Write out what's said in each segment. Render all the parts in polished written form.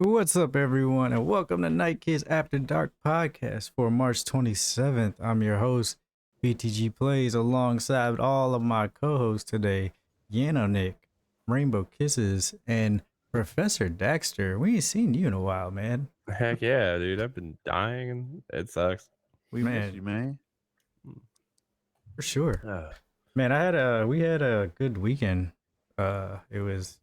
What's up, everyone, and welcome to Night Kids After Dark podcast for March 27th. I'm your host, BTG Plays, alongside all of my co-hosts today, Yano Nick, Rainbow Kisses, and Professor Daxter. We ain't seen you in a while, man. Heck yeah, dude. I've been dying and it sucks. We miss you, man. For sure. Man, we had a good weekend. It was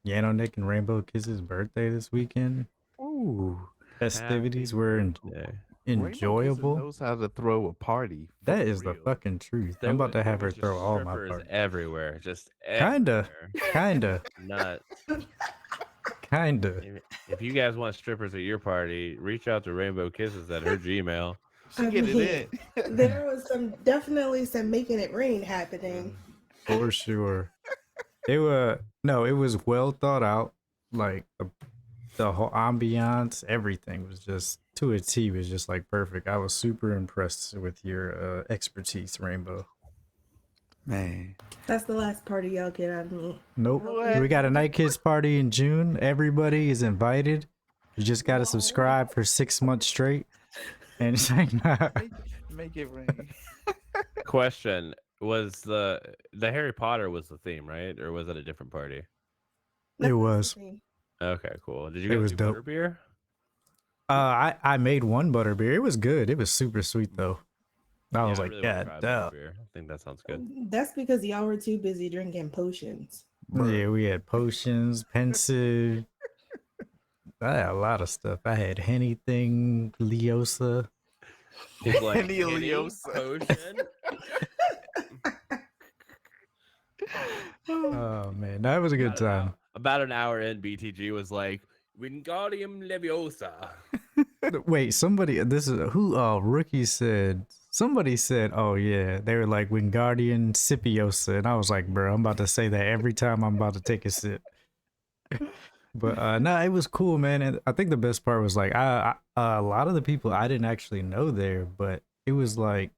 Yano Nick and Rainbow Kisses' birthday this weekend. Ooh, Festivities were enjoyable. Rainbow knows how to throw a party. That is the fucking truth. I'm about to have her throw all my parties everywhere. Just kinda nuts. Kinda. If you guys want strippers at your party, reach out to Rainbow Kisses at her Gmail. She get it in. There was definitely some making it rain happening. For sure. It was well thought out. Like the whole ambiance, everything was just to a T. Was just like perfect. I was super impressed with your expertise, Rainbow. Man, that's the last party y'all get out of me. Nope. We got a Night Kids party in June. Everybody is invited. You just got to subscribe for 6 months straight. And it's like, nah. Make it rain. Question: was the Harry Potter was the theme, right, or was it a different party? It was. Okay, cool. Did you guys do butterbeer? I made one butterbeer. It was good. It was super sweet though. I was like, yeah, I think that sounds good. That's because y'all were too busy drinking potions. Yeah, we had potions, pensive. I had a lot of stuff. I had anything, Leosa. He's like, Leosa potion. Oh man, that was a good time. About an hour in, BTG was like, Wingardium Leviosa. Wait, this is who? Rookie said. Somebody said, "Oh yeah," they were like Wingardium Scipiosa, and I was like, "Bro, I'm about to say that every time I'm about to take a sip." But no, it was cool, man. And I think the best part was like, a lot of the people I didn't actually know there, but it was like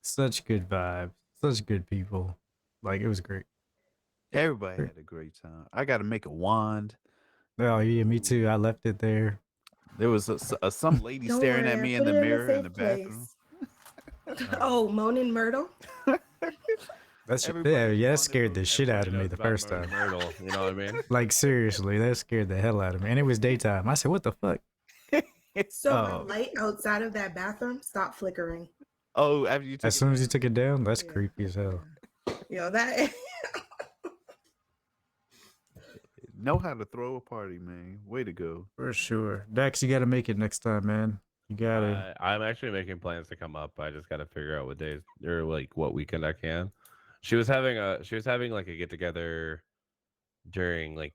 such good vibes, such good people. Like it was great. Everybody had a great time. I got to make a wand. Oh yeah, me too. I left it there. There was some lady staring at me in the mirror in the bathroom. Oh, Moaning Myrtle. That scared the shit out of me the first time. Myrtle, you know what I mean? Like seriously, that scared the hell out of me. And it was daytime. I said, "What the fuck?" So the light outside of that bathroom stopped flickering. Oh, after you as soon as you took it down, that's creepy as hell. Yo, that. Know how to throw a party, man. Way to go. For sure. Dax, you got to make it next time, man. You got to. I'm actually making plans to come up. I just got to figure out what days or like what weekend I can. She was having like a get together during like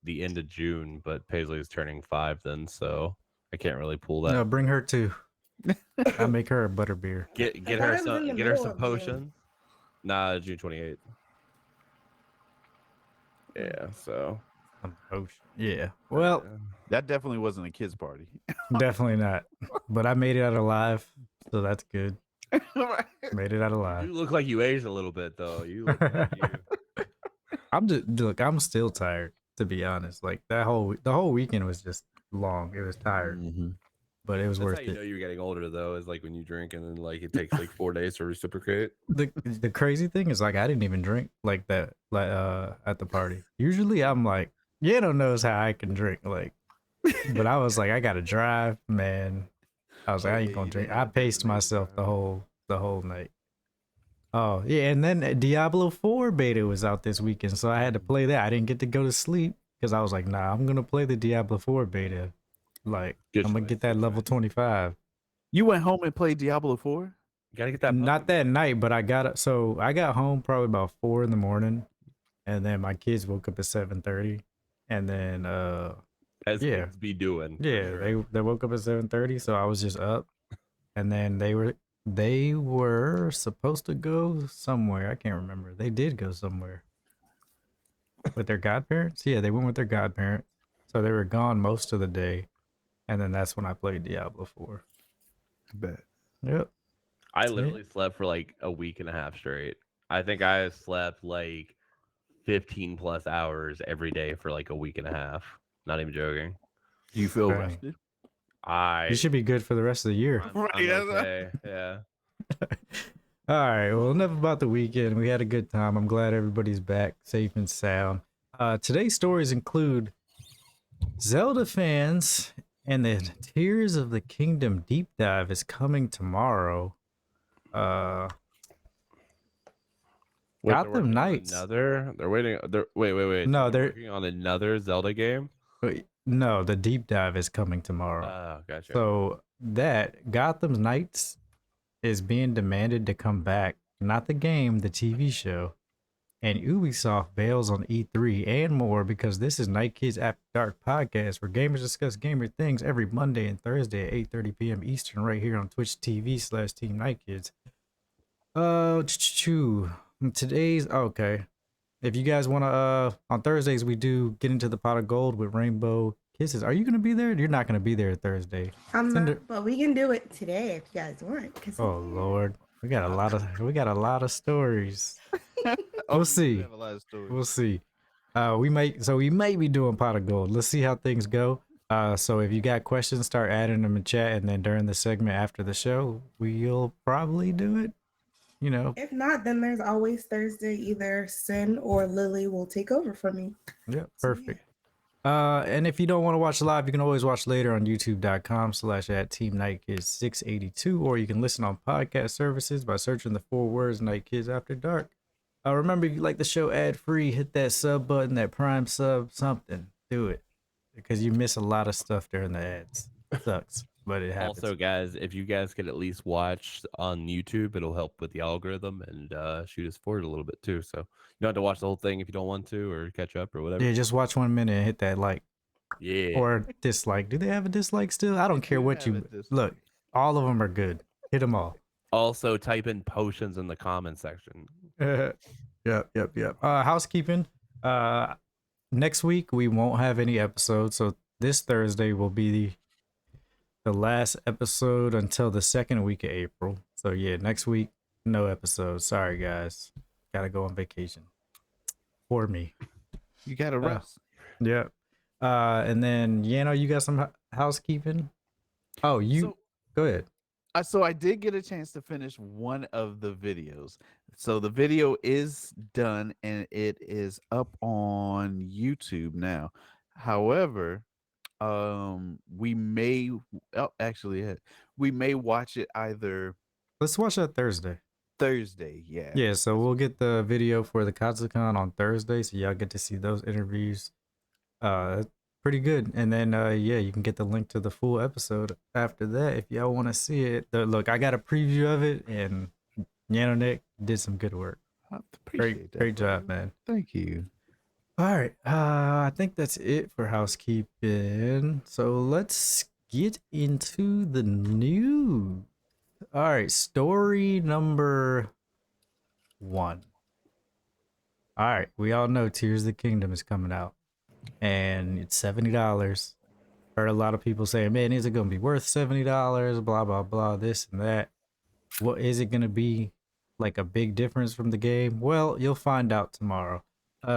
the end of June, but Paisley is turning 5 then, so I can't really pull that. No, bring her too. I'll make her a butterbeer. Get her some potions. Nah, June 28th. Yeah, so yeah. Well, that definitely wasn't a kids' party. Definitely not. But I made it out alive, so that's good. Made it out alive. You look like you aged a little bit, though. You look like you. I'm still tired, to be honest. Like the whole weekend was just long. It was tired, but it was worth it. You know you're getting older, though, is like when you drink and then like it takes like 4 days to reciprocate. The crazy thing is like I didn't even drink like that at the party. Usually I'm like, Yano knows how I can drink, like, but I was like, I gotta drive, man. I was like, I ain't gonna drink. I paced myself the whole night. Oh yeah, and then Diablo 4 beta was out this weekend, so I had to play that. I didn't get to go to sleep because I was like, nah, I'm gonna play the Diablo 4 beta. Like, I'm gonna get that level 25. You went home and played Diablo 4? You gotta get that. Not that night, but I got home probably about 4 in, and then my kids woke up at 7:30, and then as kids be doing. Yeah, sure. They woke up at 7:30, so I was just up, and then they were supposed to go somewhere. I can't remember. They did go somewhere with their godparents. Yeah, they went with their godparents, so they were gone most of the day, and then that's when I played Diablo 4. I bet. Yep. I literally slept for like a week and a half straight. I think I slept like 15 plus hours every day for like a week and a half. Not even joking. Do you feel Dang. rested? You should be good for the rest of the year. I'm Right, that's right. okay. Yeah. All right. Well, enough about the weekend. We had a good time. I'm glad everybody's back safe and sound. Today's stories include Zelda fans and the Tears of the Kingdom deep dive is coming tomorrow. Wait, they're Gotham working on Knights. another. They're waiting. Wait. No, So they're they're working on another Zelda game. no, the deep dive is coming tomorrow. Oh, gotcha. So that Gotham Knights is being demanded to come back, not the game, the TV show. And Ubisoft bails on E3 and more because this is Night Kids After Dark podcast where gamers discuss gamer things every Monday and Thursday at 8:30 p.m. Eastern right here on Twitch TV/Team Night Kids. Today's okay. If you guys want to, on Thursdays we do get into the pot of gold with Rainbow Kisses. Are you gonna be there? You're not gonna be there Thursday. I'm Cinder- not, but we can do it today if you guys want. Oh Lord, we got a lot of stories. Oh, We'll you do see. have a lot of stories. We'll see. We might be doing pot of gold. Let's see how things go. So if you got questions, start adding them in chat, and then during the segment after the show, we'll probably do it. You know, If not, then there's always Thursday. Either Sin or Lily will take over for me. yeah, So, perfect. And if you don't want to watch live, you can always watch later on youtube.com/@teamnightkids682, or you can listen on podcast services by searching the 4 words Night Kids After Dark. Remember, if you like the show ad free, hit that sub button, that Prime sub, something. Do it because you miss a lot of stuff during the ads. It sucks, but it happens. Also, guys, if you guys could at least watch on YouTube, it'll help with the algorithm and shoot us forward a little bit too. So you don't have to watch the whole thing if you don't want to or catch up or whatever. Yeah, just watch 1 minute and hit that like Yeah. or dislike. Do they have a dislike still? I don't care do what have you a dislike. look. All of them are good. Hit them all. Also, type in potions in the comment section. Yep. Housekeeping. Next week we won't have any episodes, so this Thursday will be the last episode until the second week of April. So yeah, next week no episodes. Sorry guys, gotta go on vacation. For me. You gotta rest. Yep. And then you got some housekeeping. Oh, go ahead. So I did get a chance to finish one of the videos. So the video is done and it is up on YouTube now. However, we may we may watch it either Let's watch that Thursday. Thursday. Yeah. Yeah, so we'll get the video for the Katsucon on Thursday, so y'all get to see those interviews. Pretty good. And then you can get the link to the full episode after that if y'all want to see it. Look, I got a preview of it, and Nick did some good work. I appreciate that, Great job, brother. man. Thank you. All right, I think that's it for housekeeping. So let's get into the news. All right, story number 1. All right, we all know Tears of the Kingdom is coming out, and it's $70. Heard a lot of people saying, "Man, is it gonna be worth $70?" Blah blah blah, this and that. What is it gonna be? Like a big difference from the game? Well, you'll find out tomorrow.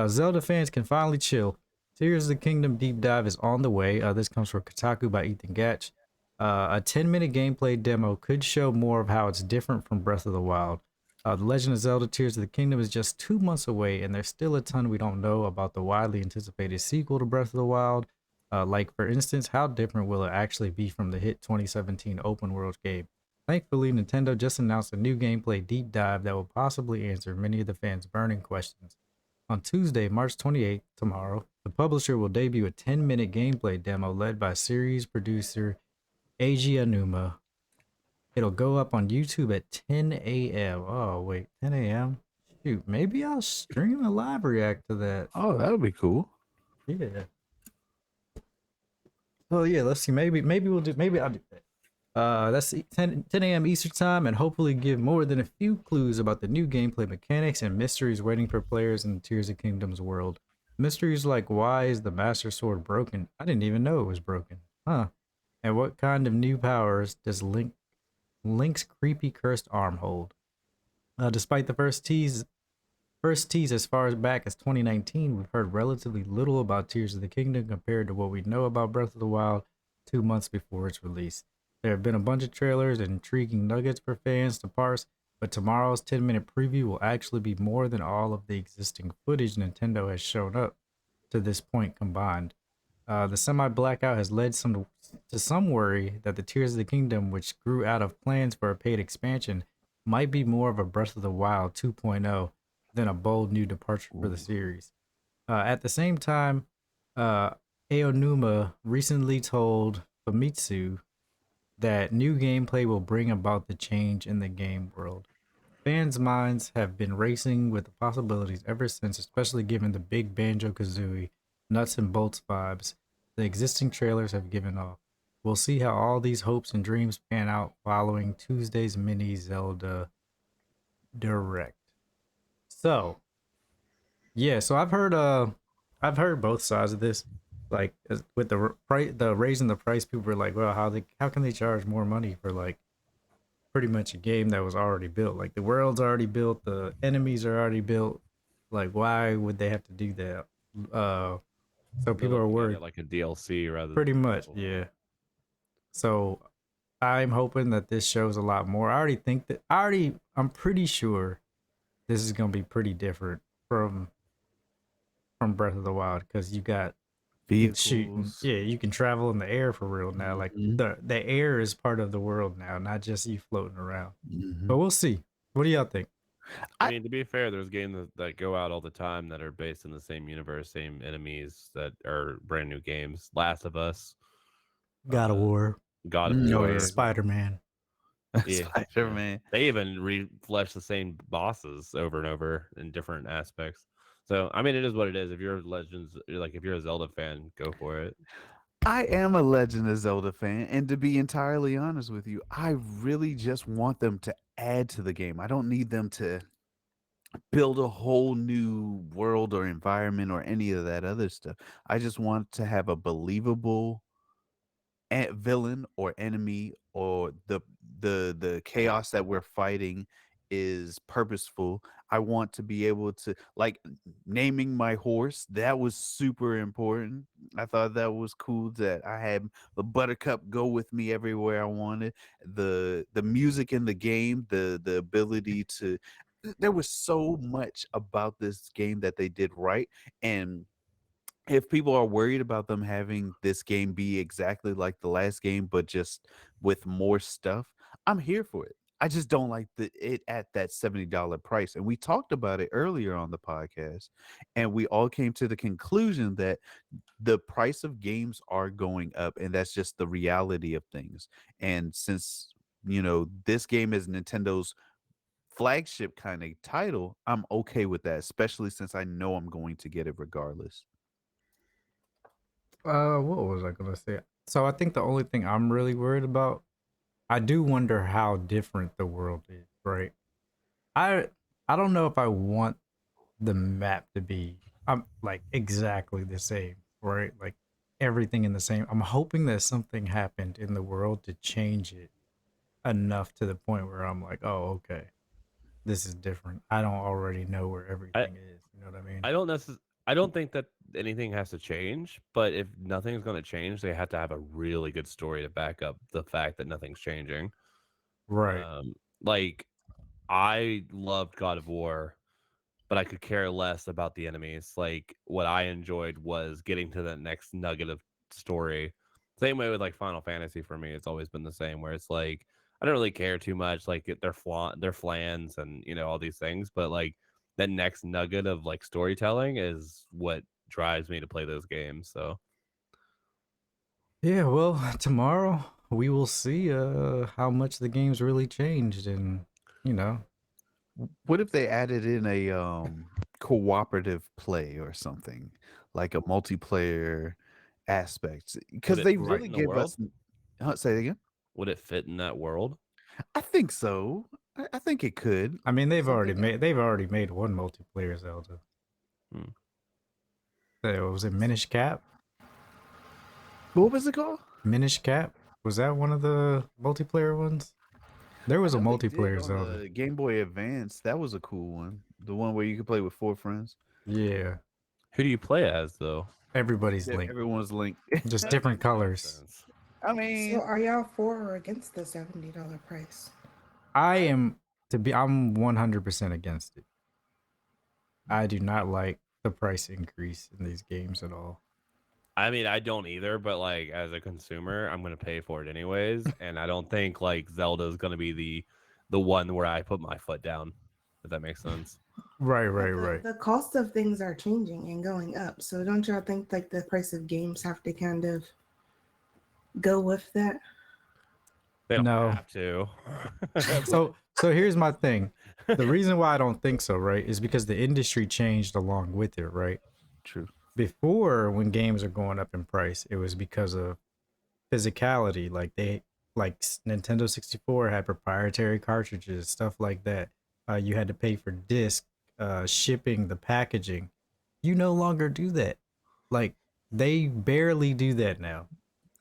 Zelda fans can finally chill. Tears of the Kingdom deep dive is on the way. This comes from Kotaku by Ethan Gatch. A 10-minute gameplay demo could show more of how it's different from Breath of the Wild. The Legend of Zelda Tears of the Kingdom is just 2 months away, and there's still a ton we don't know about the widely anticipated sequel to Breath of the Wild. Like, for instance, how different will it actually be from the hit 2017 open world game? Thankfully, Nintendo just announced a new gameplay deep dive that will possibly answer many of the fans' burning questions. On Tuesday, March 28th, tomorrow, the publisher will debut a 10-minute gameplay demo led by series producer Eiji Aonuma. It'll go up on YouTube at 10 a.m. Oh, wait, 10 a.m.? Shoot, maybe I'll stream a live react to that. Oh, that would be cool. Yeah. Oh, yeah, let's see. Maybe I'll do that. That's 10 a.m. Eastern time, and hopefully give more than a few clues about the new gameplay mechanics and mysteries waiting for players in the Tears of Kingdom's world. Mysteries like, why is the Master Sword broken? I didn't even know it was broken. Huh. And what kind of new powers does Link's creepy cursed arm hold? Despite the first tease, First tease as far as back as 2019, we've heard relatively little about Tears of the Kingdom compared to what we know about Breath of the Wild 2 months before its release. There have been a bunch of trailers and intriguing nuggets for fans to parse, but tomorrow's 10-minute preview will actually be more than all of the existing footage Nintendo has shown up to this point combined. The semi blackout has led to some worry that the Tears of the Kingdom, which grew out of plans for a paid expansion, might be more of a Breath of the Wild 2.0 than a bold new departure for the series. At the same time, Aonuma recently told Famitsu that new gameplay will bring about the change in the game world. Fans' minds have been racing with the possibilities ever since, especially given the big Banjo Kazooie, nuts and bolts vibes the existing trailers have given off. We'll see how all these hopes and dreams pan out following Tuesday's mini Zelda Direct. So, yeah, so I've heard both sides of this. Like with the raising the price, people were like, well, how can they charge more money for like pretty much a game that was already built? Like the world's already built, the enemies are already built. Like why would they have to do that? So They're people are looking at worried. it like a DLC rather Pretty than much, full. yeah. So I'm hoping that this shows a lot more. I'm pretty sure this is gonna be pretty different from Breath of the Wild because you got shooting. Vehicles. Yeah, you can travel in the air for real now. Like Mhm. the air is part of the world now, not just you floating around. Mhm. But we'll see. What do y'all think? I mean, to be fair, there's games that go out all the time that are based in the same universe, same enemies that are brand new games. Last of Us, God of uh, War, God of Oh, War, yeah. Spider Man. yeah, Spider-Man. They even reflesh the same bosses over and over in different aspects. So I mean, it is what it is. If you're a Legends, like if you're a Zelda fan, go for it. I am a Legend of Zelda fan, and to be entirely honest with you, I really just want them to add to the game. I don't need them to build a whole new world or environment or any of that other stuff. I just want to have a believable villain or enemy, or the chaos that we're fighting is purposeful. I want to be able to, like, naming my horse. That was super important. I thought that was cool that I had the Buttercup go with me everywhere I wanted. The music in the game, the ability to, there was so much about this game that they did right. And if people are worried about them having this game be exactly like the last game, but just with more stuff, I'm here for it. I just don't like it at that $70 price. And we talked about it earlier on the podcast, and we all came to the conclusion that the price of games are going up, and that's just the reality of things. And since, this game is Nintendo's flagship kind of title, I'm okay with that, especially since I know I'm going to get it regardless. What was I gonna say? So I think the only thing I'm really worried about, I do wonder how different the world is, right? I I don't know if I want the map to be like exactly the same, right? Like everything in the same. I'm hoping that something happened in the world to change it enough to the point where I'm like, oh, okay, this is different. I don't already know where I everything is. You know what I mean? I don't think that anything has to change, but if nothing's going to change, they have to have a really good story to back up the fact that nothing's changing. Right. Like I loved God of War, but I could care less about the enemies. Like what I enjoyed was getting to the next nugget of story. Same way with like Final Fantasy for me, it's always been the same. Where it's like I don't really care too much, like their flans and all these things, but like that next nugget of like storytelling is what drives me to play those games. So Yeah. Well, tomorrow we will see how much the game's really changed, and you know, What if they added in a cooperative play or something, like a multiplayer aspect? would Because it they fit really in the give world? us. Say it again. Would it fit in that world? I think so. I think it could. I mean, So they've already made one multiplayer Zelda. Hmm. Was it Minish Cap? what was it called? Minish Cap? Was that one of the multiplayer ones? There was I a know they did multiplayer on Zelda. the Game Boy Advance. That was a cool one. The one where you could play with 4 friends. Yeah, Who do you play as though? everybody's linked, Everyone's linked. just That different makes more colors. sense. I So mean, are y'all for or against the $70 price? I'm 100% against it. I do not like the price increase in these games at all. I mean, I don't either, but like as a consumer, I'm gonna pay for it anyways, and I don't think like Zelda is gonna be the one where I put my foot down. If that makes sense. Right, But right. the cost of things are changing and going up. So don't y'all think like the price of games have to kind of go with that? They don't No. have to. So here's my thing. The reason why I don't think so, right, is because the industry changed along with it, right? true. Before, when games are going up in price, it was because of physicality. Nintendo 64 had proprietary cartridges, stuff like that. You had to pay for disc, shipping, the packaging. You no longer do that. Like, they barely do that now.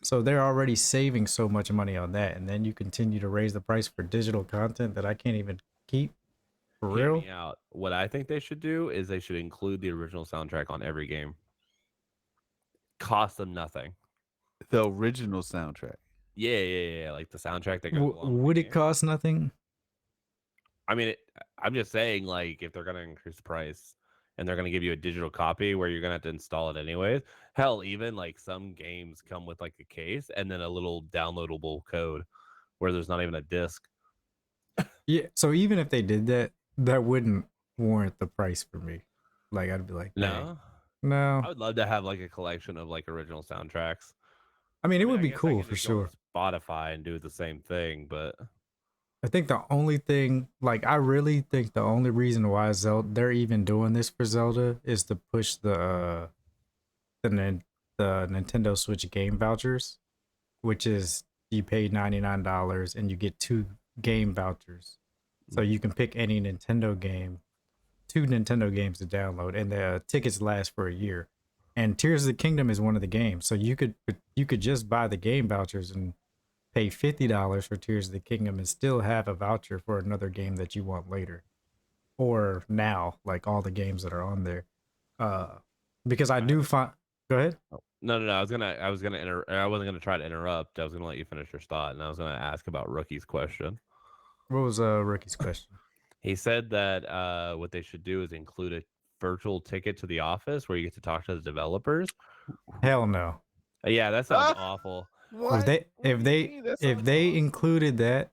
So they're already saving so much money on that, and then you continue to raise the price for digital content that I can't even keep. For Hear real? me out. What I think they should do is they should include the original soundtrack on every game. Cost them nothing. The original soundtrack. Yeah. Like the soundtrack that goes along with Would the it game. cost nothing? I mean, I'm just saying, like, if they're gonna increase the price and they're gonna give you a digital copy where you're gonna have to install it anyways. Hell, even like some games come with like a case and then a little downloadable code where there's not even a disc. Yeah. So even if they did that, that wouldn't warrant the price for me. Like, I'd be like, dang. No, I No. would love to have like a collection of like original soundtracks. I mean, it would I be guess I cool could for just go on sure. Spotify and do the same thing, but I think the only thing, like, I really think the only reason why Zelda they're even doing this for Zelda is to push the Nintendo Switch game vouchers, which is you pay $99 and you get 2 game vouchers. So you can pick any Nintendo game, 2 Nintendo games to download, and the tickets last for a year. And Tears of the Kingdom is one of the games, so you could just buy the game vouchers and pay $50 for Tears of the Kingdom and still have a voucher for another game that you want later or now, like all the games that are on there. Because I do find. Go ahead. no. I wasn't gonna try to interrupt. I was gonna let you finish your thought, and I was gonna ask about Rookie's question. What was Ricky's question? He said that what they should do is include a virtual ticket to the office where you get to talk to the developers. Hell no. Yeah, that sounds awful. If they if they included that,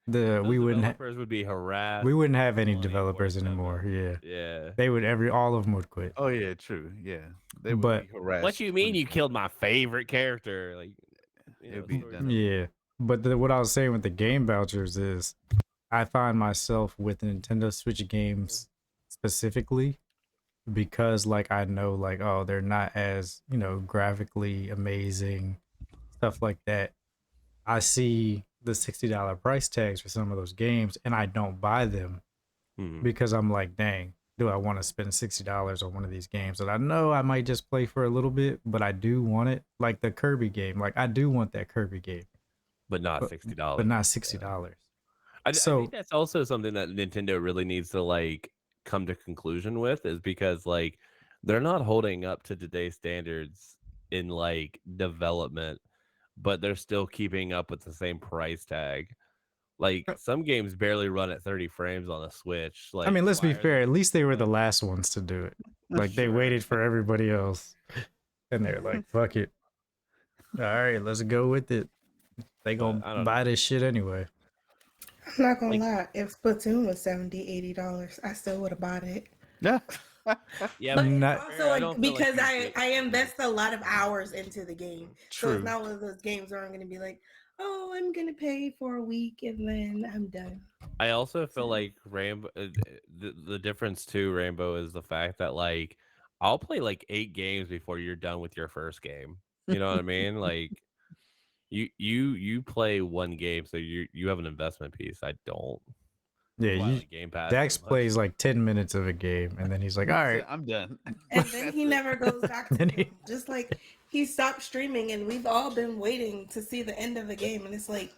Those we wouldn't developers would be harassed. we wouldn't have any on developers 24/7. anymore. Yeah, Yeah. they would all of them would quit. Oh yeah, true. Yeah, they would But- be harassed. What you mean you killed my favorite character? Like, It'd be stories done. like- Yeah, but what I was saying with the game vouchers is, I find myself with Nintendo Switch games specifically because like I know like, oh, they're not as, graphically amazing, stuff like that. I see the $60 price tags for some of those games and I don't buy them Mhm. because I'm like, dang, do I want to spend $60 on one of these games that I know I might just play for a little bit, but I do want it, like the Kirby game. Like, I do want that Kirby game, but not but- $60. but not $60. I So- think that's also something that Nintendo really needs to like come to conclusion with, is because like they're not holding up to today's standards in like development, but they're still keeping up with the same price tag. Like some games barely run at 30 frames on a Switch. Like, I mean, let's why be are fair. they- At least they were the last ones to do it. Like, they Sure. waited for everybody else, and they're like, "Fuck it, all right, let's go with it." They But I gonna don't buy this shit anyway. I'm not gonna Like- lie. If Splatoon was $70, $80, I still would have bought it. Yeah. Yeah, But but Not- also I like, don't feel like because you I should- I invest a lot of hours into the game, so True. it's not one of those games where I'm gonna be like, oh, I'm gonna pay for a week and then I'm done. I also feel like Rainbow. The difference too, Rainbow, is the fact that like I'll play like 8 games before you're done with your first game. You know what I mean? Like you play one game, so you have an investment piece. I don't. Yeah, Why, you, like, Game Pass Dax so much. plays like 10 minutes of a game, and then he's like, "All right." I'm done. And then he never goes back to Then it. he- Just like he stopped streaming, and we've all been waiting to see the end of the game, and it's like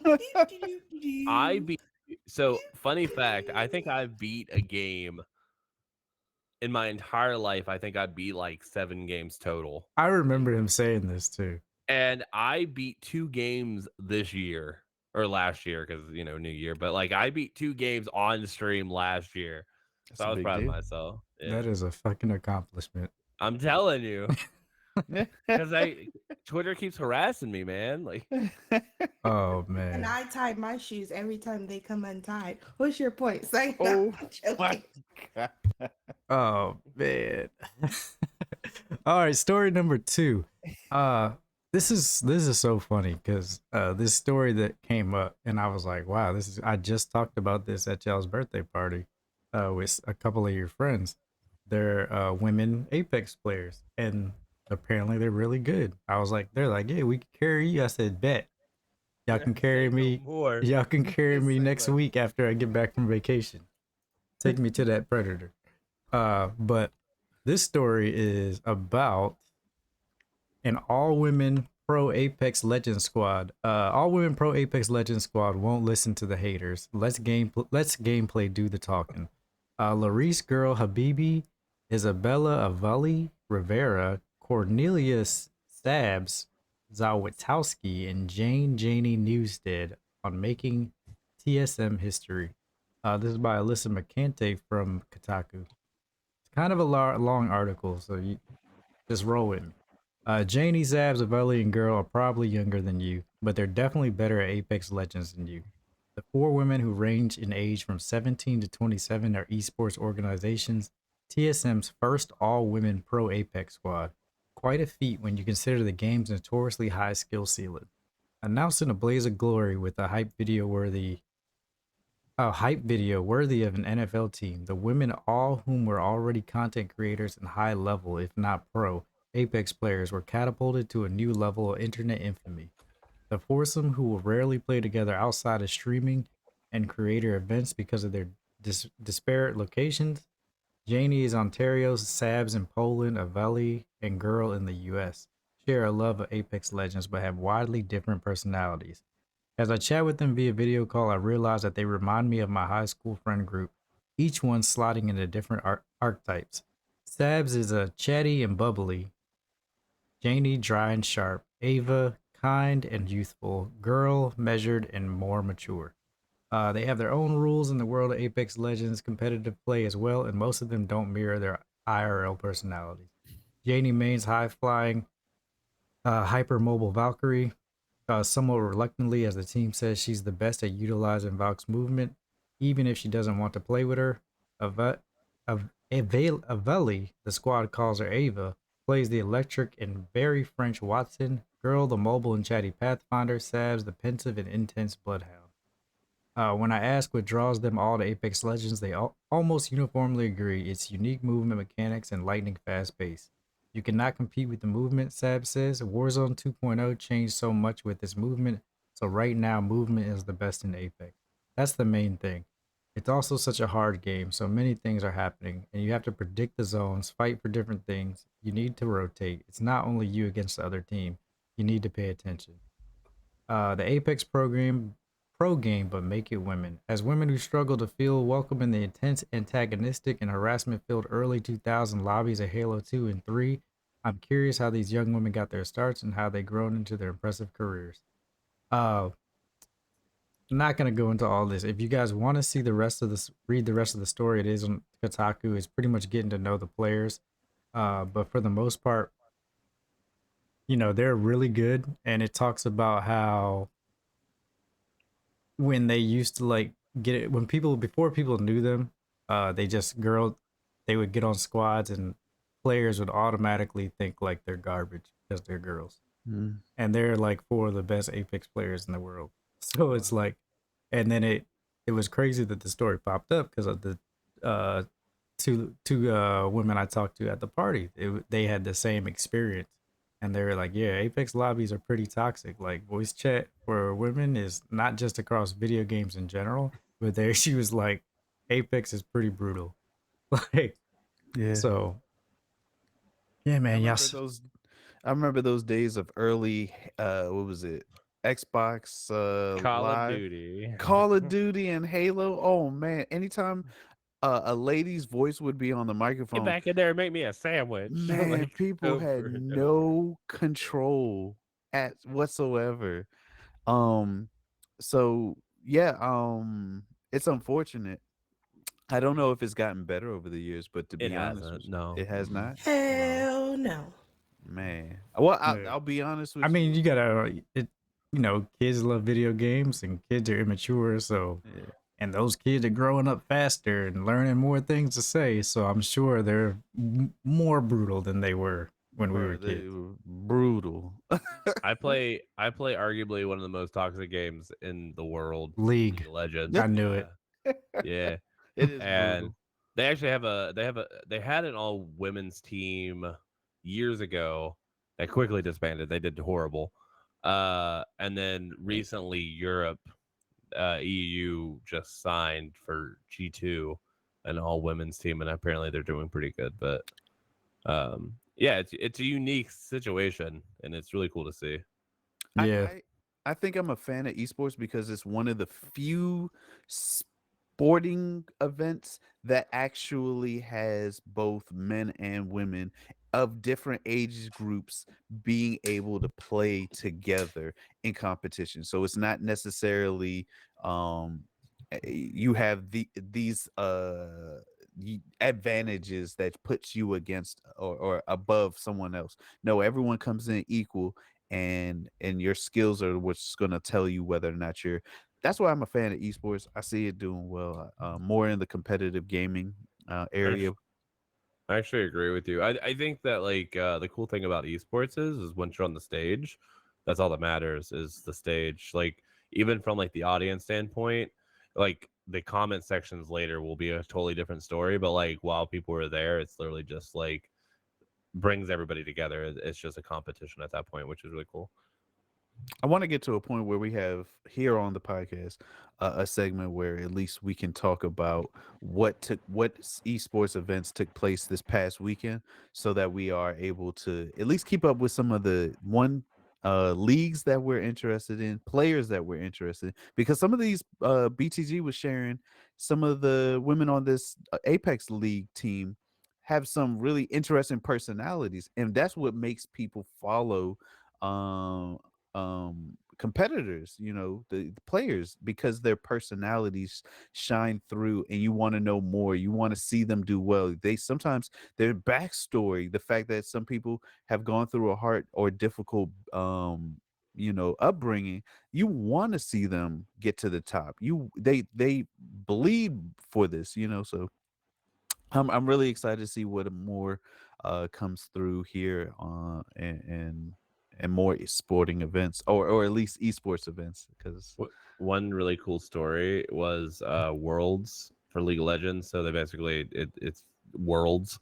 I beat So, funny fact, I think I beat a game in my entire life. I think I beat like 7 games total. I remember him saying this too. And I beat 2 games this year or last year because, new year. But like I beat 2 games on stream last year. That's So a I was big proud of deal. myself. Yeah. That is a fucking accomplishment. I'm telling you. Because Twitter keeps harassing me, man. Like, Oh And man. I tie my shoes every time they come untied. What's your point? Say Oh no. my god. Oh man. All right, story number 2. Uh this is so funny because this story that came up and I was like, wow, I just talked about this at y'all's birthday party with a couple of your friends. They're women Apex players and apparently they're really good. I was like, they're like, yeah, we can carry you. I said, bet. Y'all can carry say no me. more. Y'all can carry me Say next less. week after I get back from vacation. Take me to that predator. But this story is about an all-women pro Apex Legends squad. All-women pro Apex Legends squad won't listen to the haters. Let's gameplay do the talking. Larice Girl Habibi, Isabella Avelli Rivera, Cornelius Stabs, Zawitowski, and Janie Newstead on making TSM history. This is by Alyssa McCante from Kotaku. It's kind of a long article, so you just roll with me. Janie, Zabs, Avelli, and Girl are probably younger than you, but they're definitely better at Apex Legends than you. The 4 women who range in age from 17 to 27 are esports organizations, TSM's first all-women pro Apex squad. Quite a feat when you consider the game's notoriously high skill ceiling. Announced in a blaze of glory with a hype video worthy of an NFL team. The women, all whom were already content creators and high level, if not pro, Apex players, were catapulted to a new level of internet infamy. The foursome, who will rarely play together outside of streaming and creator events because of their disparate locations. Janie is Ontario, Sabs in Poland, Avelli and Girl in the US. Share a love of Apex Legends but have widely different personalities. As I chat with them via video call, I realize that they remind me of my high school friend group, each one slotting into different archetypes. Sabs is a chatty and bubbly, Janie dry and sharp, Ava kind and youthful, Girl measured and more mature. They have their own rules in the world of Apex Legends competitive play as well, and most of them don't mirror their IRL personalities. Janie mains high flying, hypermobile Valkyrie, somewhat reluctantly, as the team says she's the best at utilizing Valk's movement, even if she doesn't want to play with her. Avelli, the squad calls her Ava, plays the electric and very French Watson, Girl, the mobile and chatty Pathfinder, Sabs, the pensive and intense Bloodhound. When I ask what draws them all to Apex Legends, they almost uniformly agree it's unique movement mechanics and lightning fast pace. You cannot compete with the movement, Sab says. Warzone 2.0 changed so much with its movement, so right now movement is the best in Apex. That's the main thing. It's also such a hard game, so many things are happening, and you have to predict the zones, fight for different things. You need to rotate. It's not only you against the other team. You need to pay attention. The Apex pro game, but make it women. As women who struggle to feel welcome in the intense, antagonistic, and harassment-filled early 2000 lobbies of Halo 2 and 3, I'm curious how these young women got their starts and how they grown into their impressive careers. Uh, not gonna go into all this. If you guys want to see the rest of this, read the rest of the story. It is on Kotaku. It's pretty much getting to know the players. But for the most part, they're really good, and it talks about how when they used to like get it when people before people knew them, they would get on squads and players would automatically think like they're garbage because they're girls. Mm. And they're like 4 of the best Apex players in the world. So it's like, and then it was crazy that the story popped up because of the uh two women I talked to at the party. They had the same experience, and they were like, "Yeah, Apex lobbies are pretty toxic. Like voice chat for women is not just across video games in general, but there she was like, Apex is pretty brutal. Like, Yeah. so yeah, I man, remember yes, those I remember those days of early what was it? Xbox Call of Live, Duty. Call of Duty, and Halo. Oh man, anytime a lady's voice would be on the Get microphone, back in there and make me a sandwich. man, Like, people had over and over. no control at whatsoever. Um, so yeah, it's unfortunate. I don't know if it's gotten better over the years, but to It be honest hasn't. with you, No. it has not. Hell no. Man, well, Yeah. I'll be honest with I mean, you. you gotta, kids love video games and kids are immature. So, Yeah. and those kids are growing up faster and learning more things to say. So I'm sure they're more brutal than they were when we were Bro, they kids. were brutal. I play arguably one of the most toxic games in the world, League. League of Legends. I knew it. Yeah. It is And brutal. they actually they had an all women's team years ago that quickly disbanded. They did horrible. And then recently Europe, EU just signed for G2, an all women's team, and apparently they're doing pretty good. But yeah, it's a unique situation, and it's really cool to see. Yeah. I think I'm a fan of esports because it's one of the few sporting events that actually has both men and women of different age groups being able to play together in competition. So it's not necessarily you have these advantages that puts you against or above someone else. No, everyone comes in equal, and your skills are what's going to tell you whether or not you're. That's why I'm a fan of esports. I see it doing well, more in the competitive gaming area. I actually agree with you. I think that like the cool thing about esports is once you're on the stage, that's all that matters is the stage. Like even from like the audience standpoint, like the comment sections later will be a totally different story. But like while people are there, it's literally just like brings everybody together. It's just a competition at that point, which is really cool. I want to get to a point where we have here on the podcast a segment where at least we can talk about what esports events took place this past weekend, so that we are able to at least keep up with some of the leagues that we're interested in, players that we're interested in, because some of these BTG was sharing some of the women on this Apex League team have some really interesting personalities, and that's what makes people follow um competitors, the players, because their personalities shine through, and you want to know more, you want to see them do well. They sometimes their backstory, the fact that some people have gone through a hard or difficult upbringing, you want to see them get to the top. They bleed for this, so I'm really excited to see what more comes through here and more sporting events, or at least esports events, because One really cool story was Worlds for League of Legends. So they basically it's Worlds.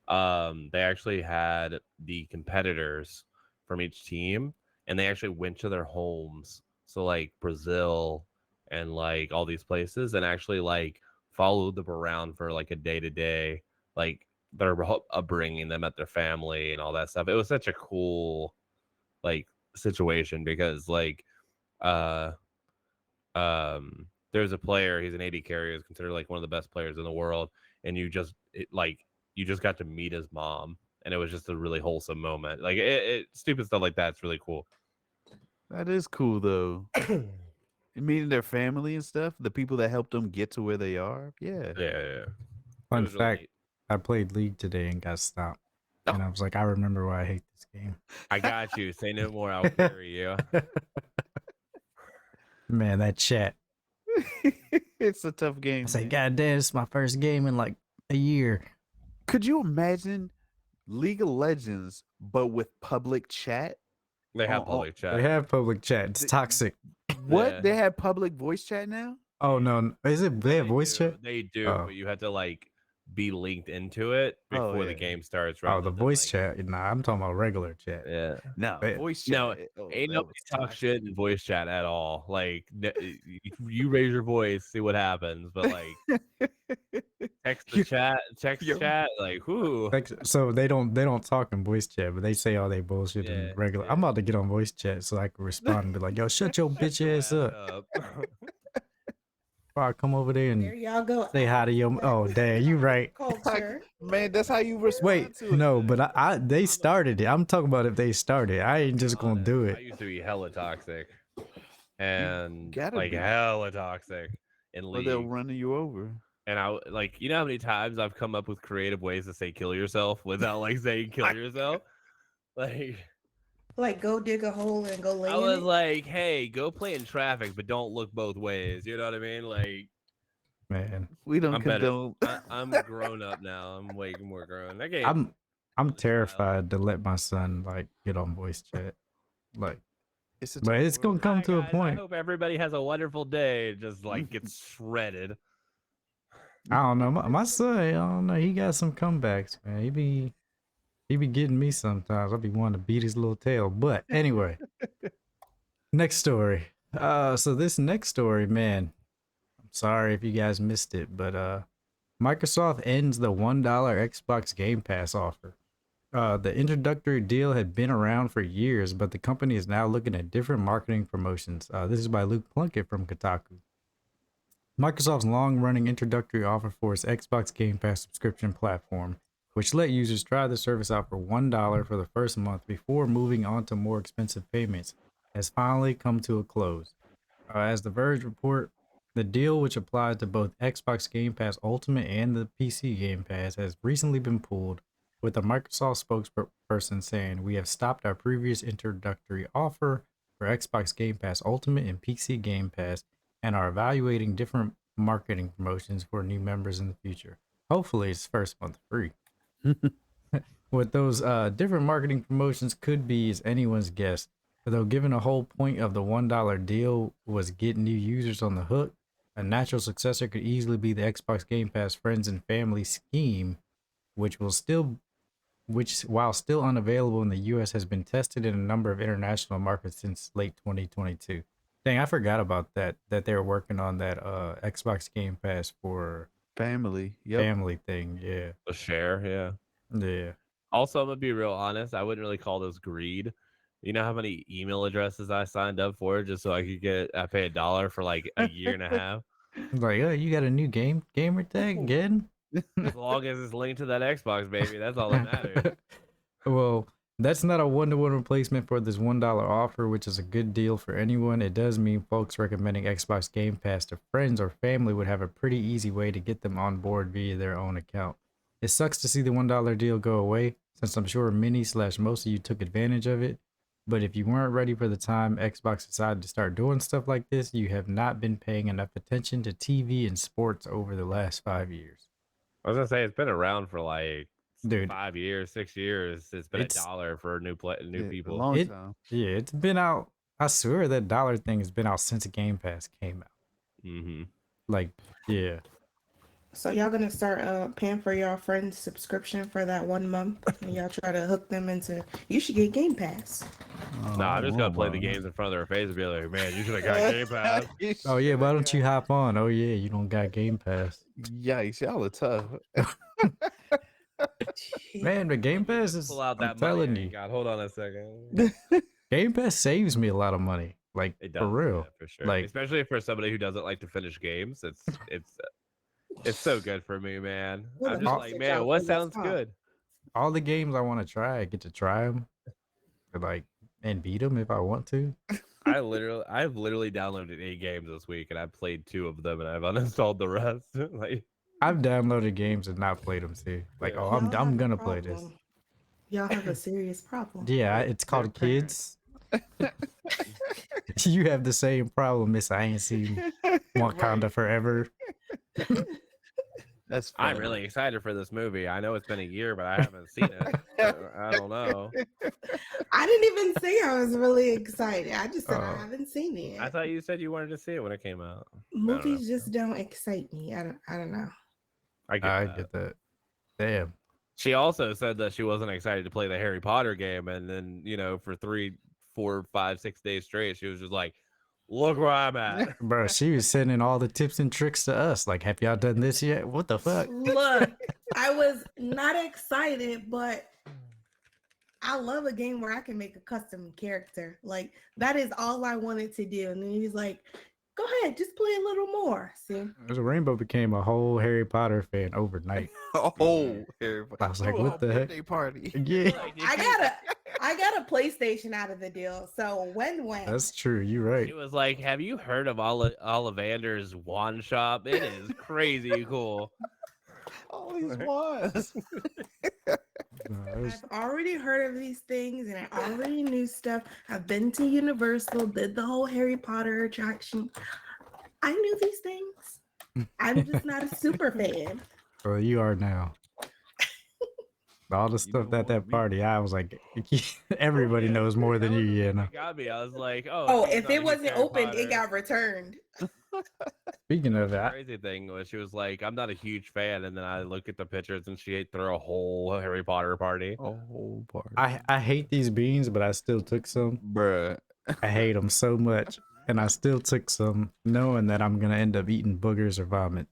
They actually had the competitors from each team, and they actually went to their homes. So like Brazil and like all these places, and actually like followed them around for like a day to day, like their upbringing, them at their family and all that stuff. It was such a cool like situation because like uh there's a player, he's an AD carrier, is considered like one of the best players in the world, and you just got to meet his mom, and it was just a really wholesome moment. Like stupid stuff like that's really cool. that is cool though. Meeting their family and stuff, the people that helped them get to where they are. Yeah. Yeah. Fun was really fact, neat. I played League today and got stopped. Oh. And I was like, I remember why I hate this game. I got you. Say no more. I'll carry you. Man, that chat. It's a tough game. I say, Man. God damn, it's my first game in like a year. Could you imagine League of Legends but with public chat? They have Oh, public chat. They have public chat. It's They- toxic. What? Yeah. They have public voice chat now? Oh no, is it? They have voice do. chat. They do, Oh. but you have to like be linked into it Oh, before the yeah. game starts. Oh, rather the than, voice like, chat. Nah, I'm talking about regular chat. Yeah. No, They- voice chat. No, Oh, ain't that nobody was talk toxic. shit in voice chat at all. Like you raise your voice, see what happens. But like Text the chat. Text Yo. chat. Like, whoo. Like, so they don't talk in voice chat, but they say all they bullshit in Yeah, regular. yeah. I'm about to get on voice chat so I can respond and be like, "Yo, shut your bitch ass up." Before I come over there There and y'all go. say hi to your. Oh, damn, you right. Culture. Man, that's how you respond Wait, to it. no, but they started it. I'm talking about if they started. I ain't just gonna do I it. used to be hella toxic, and gotta like be. hella toxic in Or they'll league. run you over. And like, you know how many times I've come up with creative ways to say "kill yourself" without like saying "kill yourself." Like, Like go dig a hole and go lay I in was it. like, "Hey, go play in traffic, but don't look both ways." You know what I mean? Like, Man, We don't I'm better. condone. I'm grown up now. I'm way more grown. That game. I'm really terrified to let my son like get on voice chat. Like, It's a but tough it's gonna world. come Hi to a guys. I point. hope everybody has a wonderful day. Just like gets shredded. I don't know. My son, I don't know. He got some comebacks, man. He be getting me sometimes. I be wanting to beat his little tail. But anyway, next story. So this next story, man. I'm sorry if you guys missed it, but Microsoft ends the $1 Xbox Game Pass offer. The introductory deal had been around for years, but the company is now looking at different marketing promotions. This is by Luke Plunkett from Kotaku. Microsoft's long-running introductory offer for its Xbox Game Pass subscription platform, which let users try the service out for $1 for the first month before moving on to more expensive payments, has finally come to a close. As The Verge report, the deal, which applied to both Xbox Game Pass Ultimate and the PC Game Pass, has recently been pulled, with a Microsoft spokesperson saying, "We have stopped our previous introductory offer for Xbox Game Pass Ultimate and PC Game Pass and are evaluating different marketing promotions for new members in the future. Hopefully, it's first month free." What those different marketing promotions could be is anyone's guess. Though, given the whole point of the $1 deal was get new users on the hook, a natural successor could easily be the Xbox Game Pass Friends and Family scheme, which while still unavailable in the US, has been tested in a number of international markets since late 2022. Dang, I forgot about that they were working on that Xbox Game Pass for Family. Yep. family thing. Yeah. A share, yeah. Yeah. Also, I'm gonna be real honest. I wouldn't really call this greed. You know how many email addresses I signed up for just so I pay $1 for like a year and a half? Like, oh, you got a new gamer tag again? As long as it's linked to that Xbox, baby, that's all that matters. Well, that's not a one-to-one replacement for this $1 offer, which is a good deal for anyone. It does mean folks recommending Xbox Game Pass to friends or family would have a pretty easy way to get them on board via their own account. It sucks to see the $1 deal go away, since I'm sure most of you took advantage of it. But if you weren't ready for the time Xbox decided to start doing stuff like this, you have not been paying enough attention to TV and sports over the last 5 years. I was gonna say it's been around for like Dude, 5 years, 6 years. It's been it's $1 for new Yeah, a people. long it time. yeah, it's been out. I swear that dollar thing has been out since Game Pass came out. Mm-hmm. Like, yeah. So y'all gonna start paying for your friend's subscription for that 1 month, and y'all try to hook them into. You should get Game Pass. No, I'm just gonna Oh, play the wow. games in front of their face and be like, "Man, you should have got Game Pass." Oh yeah, why don't you hop on? Oh yeah, you don't got Game Pass. Yikes, y'all are tough. Man, the Game Let me Pass just is, pull out I'm that money. telling I ain't you, got. Hold on a second. Game Pass saves me a lot of money. Like, It does, for real. yeah, for sure. Like, Especially for somebody who doesn't like to finish games. It's so good for me, man. What I'm a just all, like, message man, out what for this sounds time. good? all the games I want to try, I get to try them. Like, and beat them if I want to. I've literally downloaded 8 games this week, and I've played 2 of them, and I've uninstalled the rest. Like, I've downloaded games and not played them too. Like, Yeah. oh, Y'all I'm have a gonna play this. problem. Y'all have a serious problem. Yeah, it's They're called parents. Kids. You have the same problem, Miss. I ain't seen Wakanda Right. Forever. That's I'm funny. really excited for this movie. I know it's been a year, but I haven't seen it. I don't know. I didn't even say I was really excited. I just said I Uh, haven't seen it. I thought you said you wanted to see it when it came out. Movies just don't excite me. I don't know. I get I that. get that. Damn. She also said that she wasn't excited to play the Harry Potter game, and then for 3, 4, 5, 6 days straight, she was just like, Look where I'm at. Bro, she was sending all the tips and tricks to us. Like, have y'all done this yet? What the fuck? Look, I was not excited, but I love a game where I can make a custom character. Like, that is all I wanted to do. And then he's like, go ahead, just play a little more. See? Rainbow became a whole Harry Potter fan overnight. Oh, I was like, what the heck? birthday party. Yeah, I got a PlayStation out of the deal. So when that's true. You're right. He was like, "Have you heard of Ollivander's wand shop? It is crazy cool." All these wands. I've already heard of these things and I already knew stuff. I've been to Universal, did the whole Harry Potter attraction. I knew these things. I'm just not a super fan. Well, you are now. All the You stuff know at that what, me- party, I was like, everybody knows more than you, you know. Got me. I was like, "Oh, Oh, she's if not a it huge wasn't Harry opened, Potter." it got returned. Speaking of The that, crazy thing was she was like, "I'm not a huge fan," and then I look at the pictures and she ate through a whole Harry Potter party. A whole party. I hate these beans, but I still took some. Bruh. I hate them so much, and I still took some, knowing that I'm gonna end up eating boogers or vomit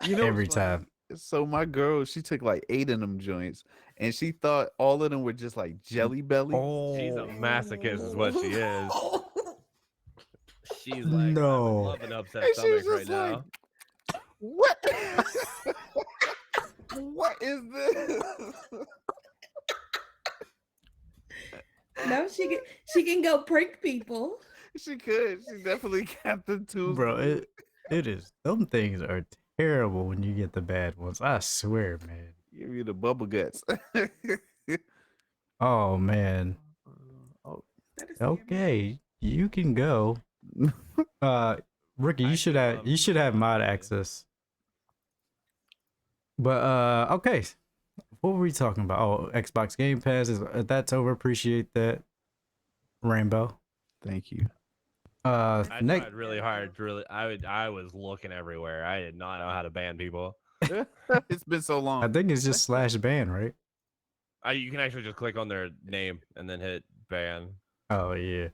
You know every what's funny? time. So my girl, she took like 8 of them joints, and she thought all of them were just like Jelly Belly. She's a masochist, is what she is. She's like, No. "I'm loving upset And she was stomach right just like, now." What? What is this? No, she can go prank people. She could. She definitely got the tools. Bro, to do it is. Them things are terrible when you get the bad ones. I swear, man. Give you the bubble guts. Oh man. Oh, Okay, you can go. Ricky, I you should do have love mod vomit. access. But okay. What were we talking about? Oh, Xbox Game Pass is that's over. Appreciate that, Rainbow. thank you. I Next, tried really hard. I was looking everywhere. I did not know how to ban people. It's been so I long. think it's just /ban, right? You can actually just click on their name and then hit ban. Oh yeah.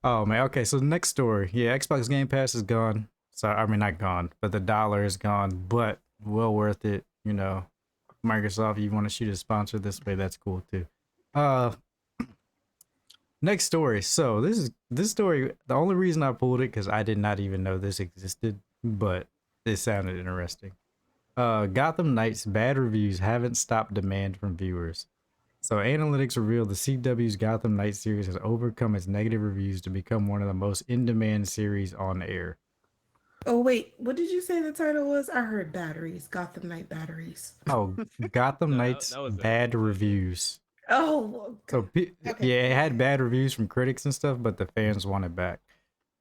Oh man. Okay, so the next story. Yeah, Xbox Game Pass is gone. Sorry, I mean not gone, but the dollar is gone. But well worth it. You know, Microsoft. You want to shoot a sponsor this way? That's cool too. Next story. So this story. The only reason I pulled it because I did not even know this existed, but it sounded interesting. Gotham Knights bad reviews haven't stopped demand from viewers. So analytics reveal the CW's Gotham Knights series has overcome its negative reviews to become one of the most in-demand series on air. Oh wait, what did you say the title was? I heard batteries, Gotham Knight batteries. Oh, Gotham No, Knights that was it. bad reviews. Oh, So okay. yeah, it had bad reviews from critics and stuff, but the fans want it back.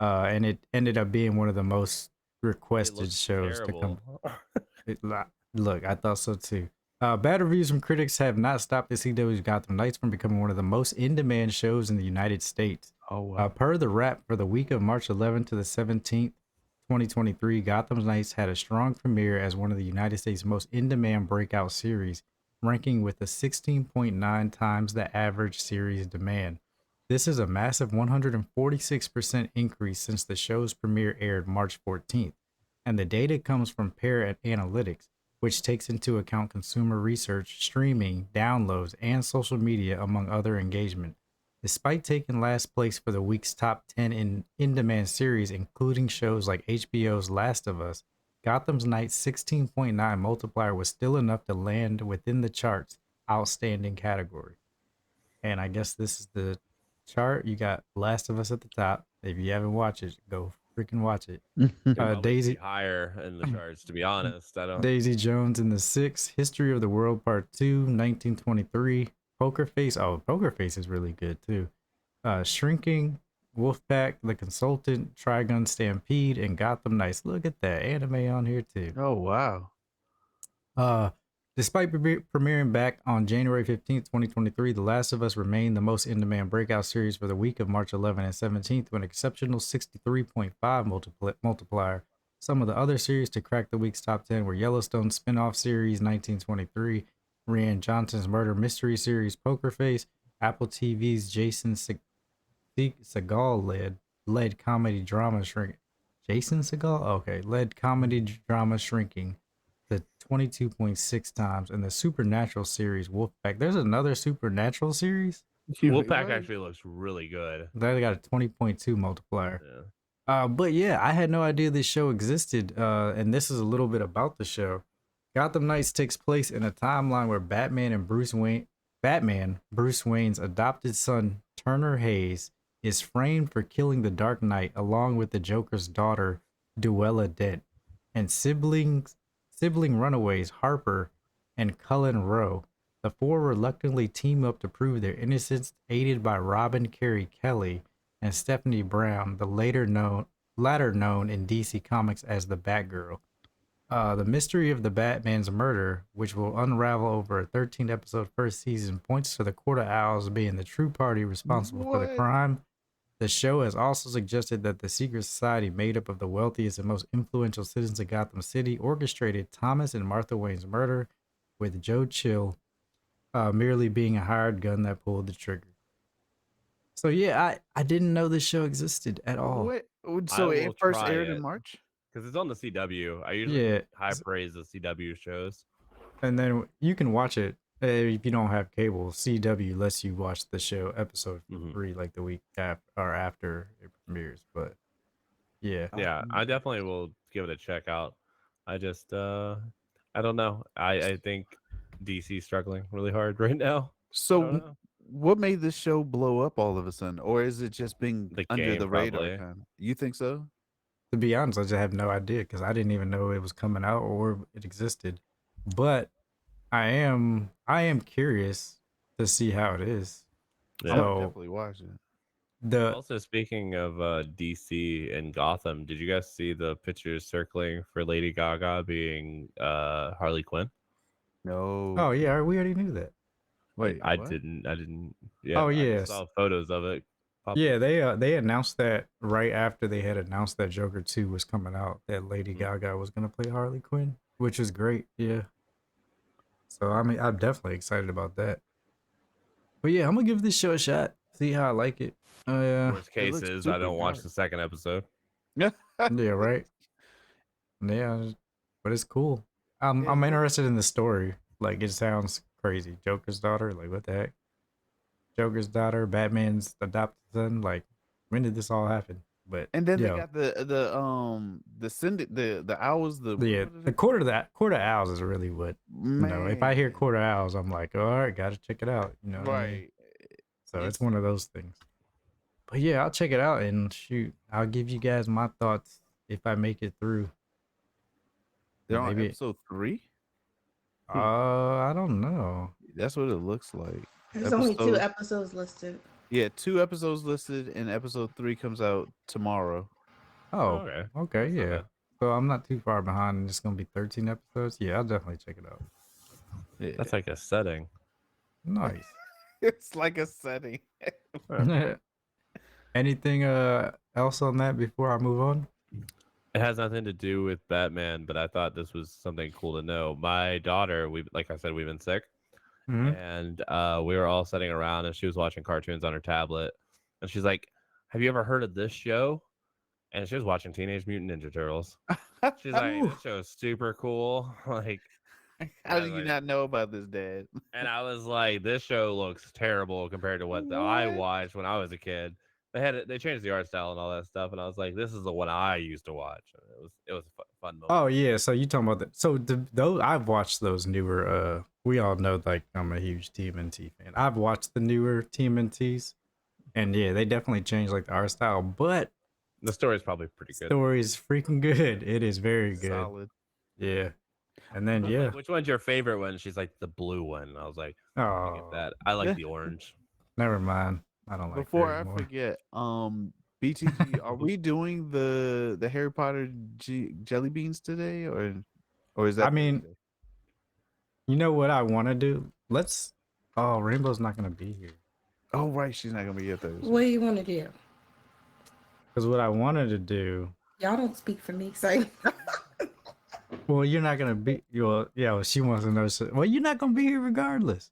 And it ended up being one of the most It requested looks shows to come. terrible. Look, I thought so too. Bad reviews from critics have not stopped the CW's Gotham Knights from becoming one of the most in-demand shows in the United States. Oh wow. Per the Wrap, for the week of March 11th to the 17th, 2023, Gotham Knights had a strong premiere as one of the United States' most in-demand breakout series, ranking with a 16.9 times the average series demand. This is a massive 146% increase since the show's premiere aired March 14th, and the data comes from Pair Analytics, which takes into account consumer research, streaming, downloads, and social media, among other engagement. Despite taking last place for the week's top 10 in-demand series, including shows like HBO's Last of Us, Gotham's Knight's 16.9 multiplier was still enough to land within the chart's outstanding category. And I guess this is the chart. You got Last of Us at the top. If you haven't watched it, go freaking watch it. Probably Daisy be higher in the charts, to be honest. I don't. Daisy Jones in the 6th, History of the World Part 2, 1923, Poker Face. Oh, Poker Face is really good too. Shrinking, Wolfpack, The Consultant, Trigun Stampede, and Gotham Knights. Look at that anime on here too. Oh wow. Despite premiering back on January 15th, 2023, The Last of Us remained the most in-demand breakout series for the week of March 11th and 17th with an exceptional 63.5 multiplier. Some of the other series to crack the week's top 10 were Yellowstone spin-off series 1923, Rian Johnson's murder mystery series Poker Face, Apple TV's Jason Segal-led led comedy drama shrink. Jason Segal? Okay, led comedy drama shrinking to 22.6 times in the Supernatural series Wolfpack. There's another Supernatural series Wolfpack actually looks really good. that got a 20.2 multiplier. Yeah. But yeah, I had no idea this show existed. And this is a little bit about the show. Gotham Knights takes place in a timeline where Batman, Bruce Wayne's adopted son, Turner Hayes, is framed for killing the Dark Knight along with the Joker's daughter, Duella Dent, and sibling runaways Harper and Cullen Rowe. The four reluctantly team up to prove their innocence, aided by Robin Carey Kelly and Stephanie Brown, the latter known in DC Comics as the Batgirl. The mystery of the Batman's murder, which will unravel over a 13-episode first season, points to the Court of Owls being the true party responsible for the crime. The show has also suggested that the secret society made up of the wealthiest and most influential citizens of Gotham City orchestrated Thomas and Martha Wayne's murder, with Joe Chill merely being a hired gun that pulled the trigger. So yeah, I didn't know this show existed at all. What? So it first aired in March? Because it's on the CW. I usually high it's- praise the CW shows. And then you can watch it if you don't have cable. CW lets you watch the show episode 3 like the week after it premieres. But yeah, I definitely will give it a check out. I just I don't know. I think DC's struggling really hard right now. So what made this show blow up all of a sudden, or is it just being The under game, the radar probably. kind of? You think so? to be honest, I just have no idea because I didn't even know it was coming out or it existed. But I am curious to see how it is. Yeah. I So- would definitely watch it. Also, speaking of DC and Gotham, did you guys see the pictures circling for Lady Gaga being Harley Quinn? No. Oh yeah, we already knew that. Wait, I what? didn't. Yeah. Oh, I just yes. saw photos of it. pop Yeah, up. they announced that right after they had announced that Joker 2 was coming out, that Lady Gaga was gonna play Harley Quinn, which is great. Yeah. So I mean, I'm definitely excited about that. But yeah, I'm gonna give this show a shot. See how I like it. Worst It case looks is I super don't watch dark. the second episode. Yeah, right. Yeah, but it's cool. I'm It looks- interested in the story. Like, it sounds crazy. Joker's daughter, like, what the heck? Joker's daughter, Batman's adopted son. Like, when did this all happen? But And then yo, they got the owls. yeah, what are the they Court of Owls is really what called? if I hear Man. Court of Owls, I'm like, all right, gotta check it out. You know what I mean? Right. So it's It's- one of those things. But yeah, I'll check it out and shoot, I'll give you guys my thoughts if I make it through. They're on Maybe- episode 3. I don't know. That's what it looks like. There's only 2 Episode- episodes listed. Yeah, 2 episodes listed, and episode 3 comes out tomorrow. Oh, Okay. okay, That's not yeah. bad. So I'm not too far behind, and it's gonna be 13 episodes. Yeah, I'll definitely check it out. Yeah. That's like a setting. Nice. It's like a setting. Anything else on that before I move on? It has nothing to do with Batman, but I thought this was something cool to know. My daughter, like I said, we've been sick, Mhm. and we were all sitting around, and she was watching cartoons on her tablet, and she's like, "Have you ever heard of this show?" And she was watching Teenage Mutant Ninja Turtles. She's like, "This show is super cool." Like, How do was you like- not know about this, Dad? and I was like, "This show looks terrible compared to what I What? watched when I was a kid." They changed the art style and all that stuff, and I was like, "This is the one I used to watch." It was a fun moment. Oh yeah, so you talking about that? So those I've watched those newer. We all know, like, I'm a huge TMNT fan. I've watched the newer TMNTs, and yeah, they definitely changed like the art style, but The story's probably pretty good. story is freaking good. It is very good. Solid. Yeah, and then I was yeah. like, which one's your favorite one? She's like, the blue one. And I was like, I Oh, get that. I like the orange. never mind. I don't like Before that I anymore. forget, BTG, are we doing the Harry Potter jelly beans today, or is that? I mean, Thursday? You know what I want to do? Oh, Rainbow's not gonna be here. Oh right, she's not gonna be here Thursday. What do you want to do? Because what I wanted to do. Y'all don't speak for me, so Well, you're not gonna be. Well, yeah. Well, she wants to know. Well, you're not gonna be here regardless.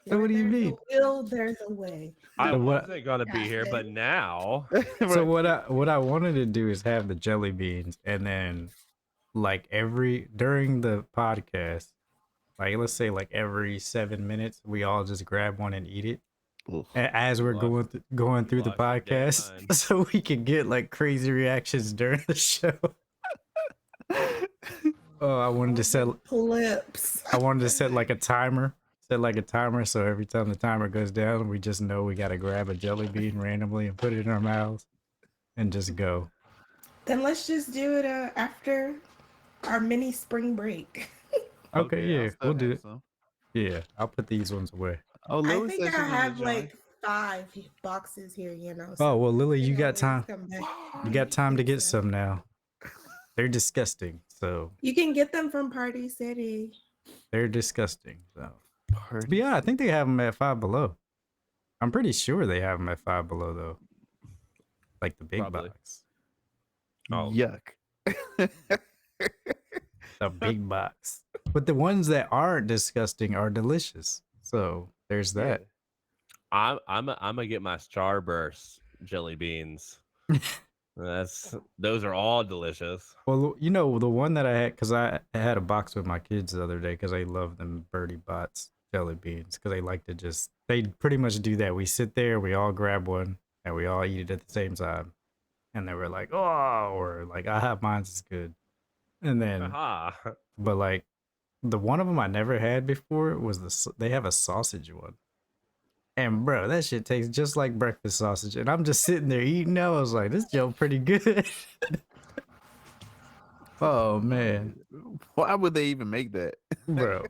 So Where what do you there's mean? a will, there's a way. I So what? wasn't gonna be here, but now So Right. what I wanted to do is have the jelly beans, and then like during the podcast, like let's say like every 7 minutes, we all just grab one and eat it Ugh. as we're going you through the lost your damn podcast, mind. so we can get like crazy reactions during the show. Oh, I wanted to set Clips. like a timer. Set like a timer, so every time the timer goes down, we just know we gotta grab a jelly bean randomly and put it in our mouths and just go. Then let's just do it after our mini spring break. Okay, I'll yeah, still we'll do have it. some. Yeah, I'll put these ones away. Oh, I Lily think said I she wanted to have join. like 5 boxes here, Oh so well, Lily, we you can got always time. come back. You got time to Get get some. some now. They're disgusting. So You can get them from Party City. they're disgusting. So to Party be honest, I City. think they have them at Five Below. I'm pretty sure they have them at Five Below though, like the big Probably. box. Oh. Yuck. The big box. But the ones that aren't disgusting are delicious. So there's that. I'm gonna get my Starburst jelly beans. Those are all delicious. Well, you know, the one that I had, because I had a box with my kids the other day because they love them Birdie Bots jelly beans because they pretty much do that. We sit there, we all grab one, and we all eat it at the same time. And they were like, oh, or like, I have mine's is good. And then, Aha. but like, the one of them I never had before was they have a sausage one. And bro, that shit tastes just like breakfast sausage. And I'm just sitting there eating. I was like, this joke pretty good. Oh man, Why would they even make that? bro.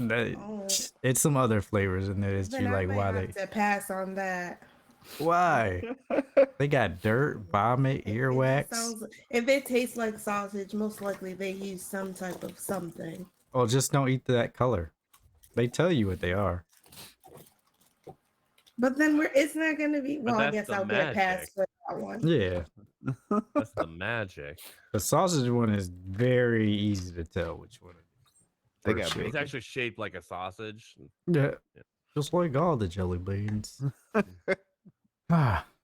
Oh, It's some other flavors in there that then you I like. might Why have to pass on that. Why? They got dirt, vomit, It just earwax. if it tastes like sausage, most likely they use some type of something. Oh, just don't eat that color. They tell you what they are. But then it's not gonna be. But Well, I that's guess the I'll get a pass magic. for that one. Yeah, That's the magic. the sausage one is very easy to tell which one it is. They For got sure. It's actually shaped like a sausage. Yeah, just like all the jelly beans.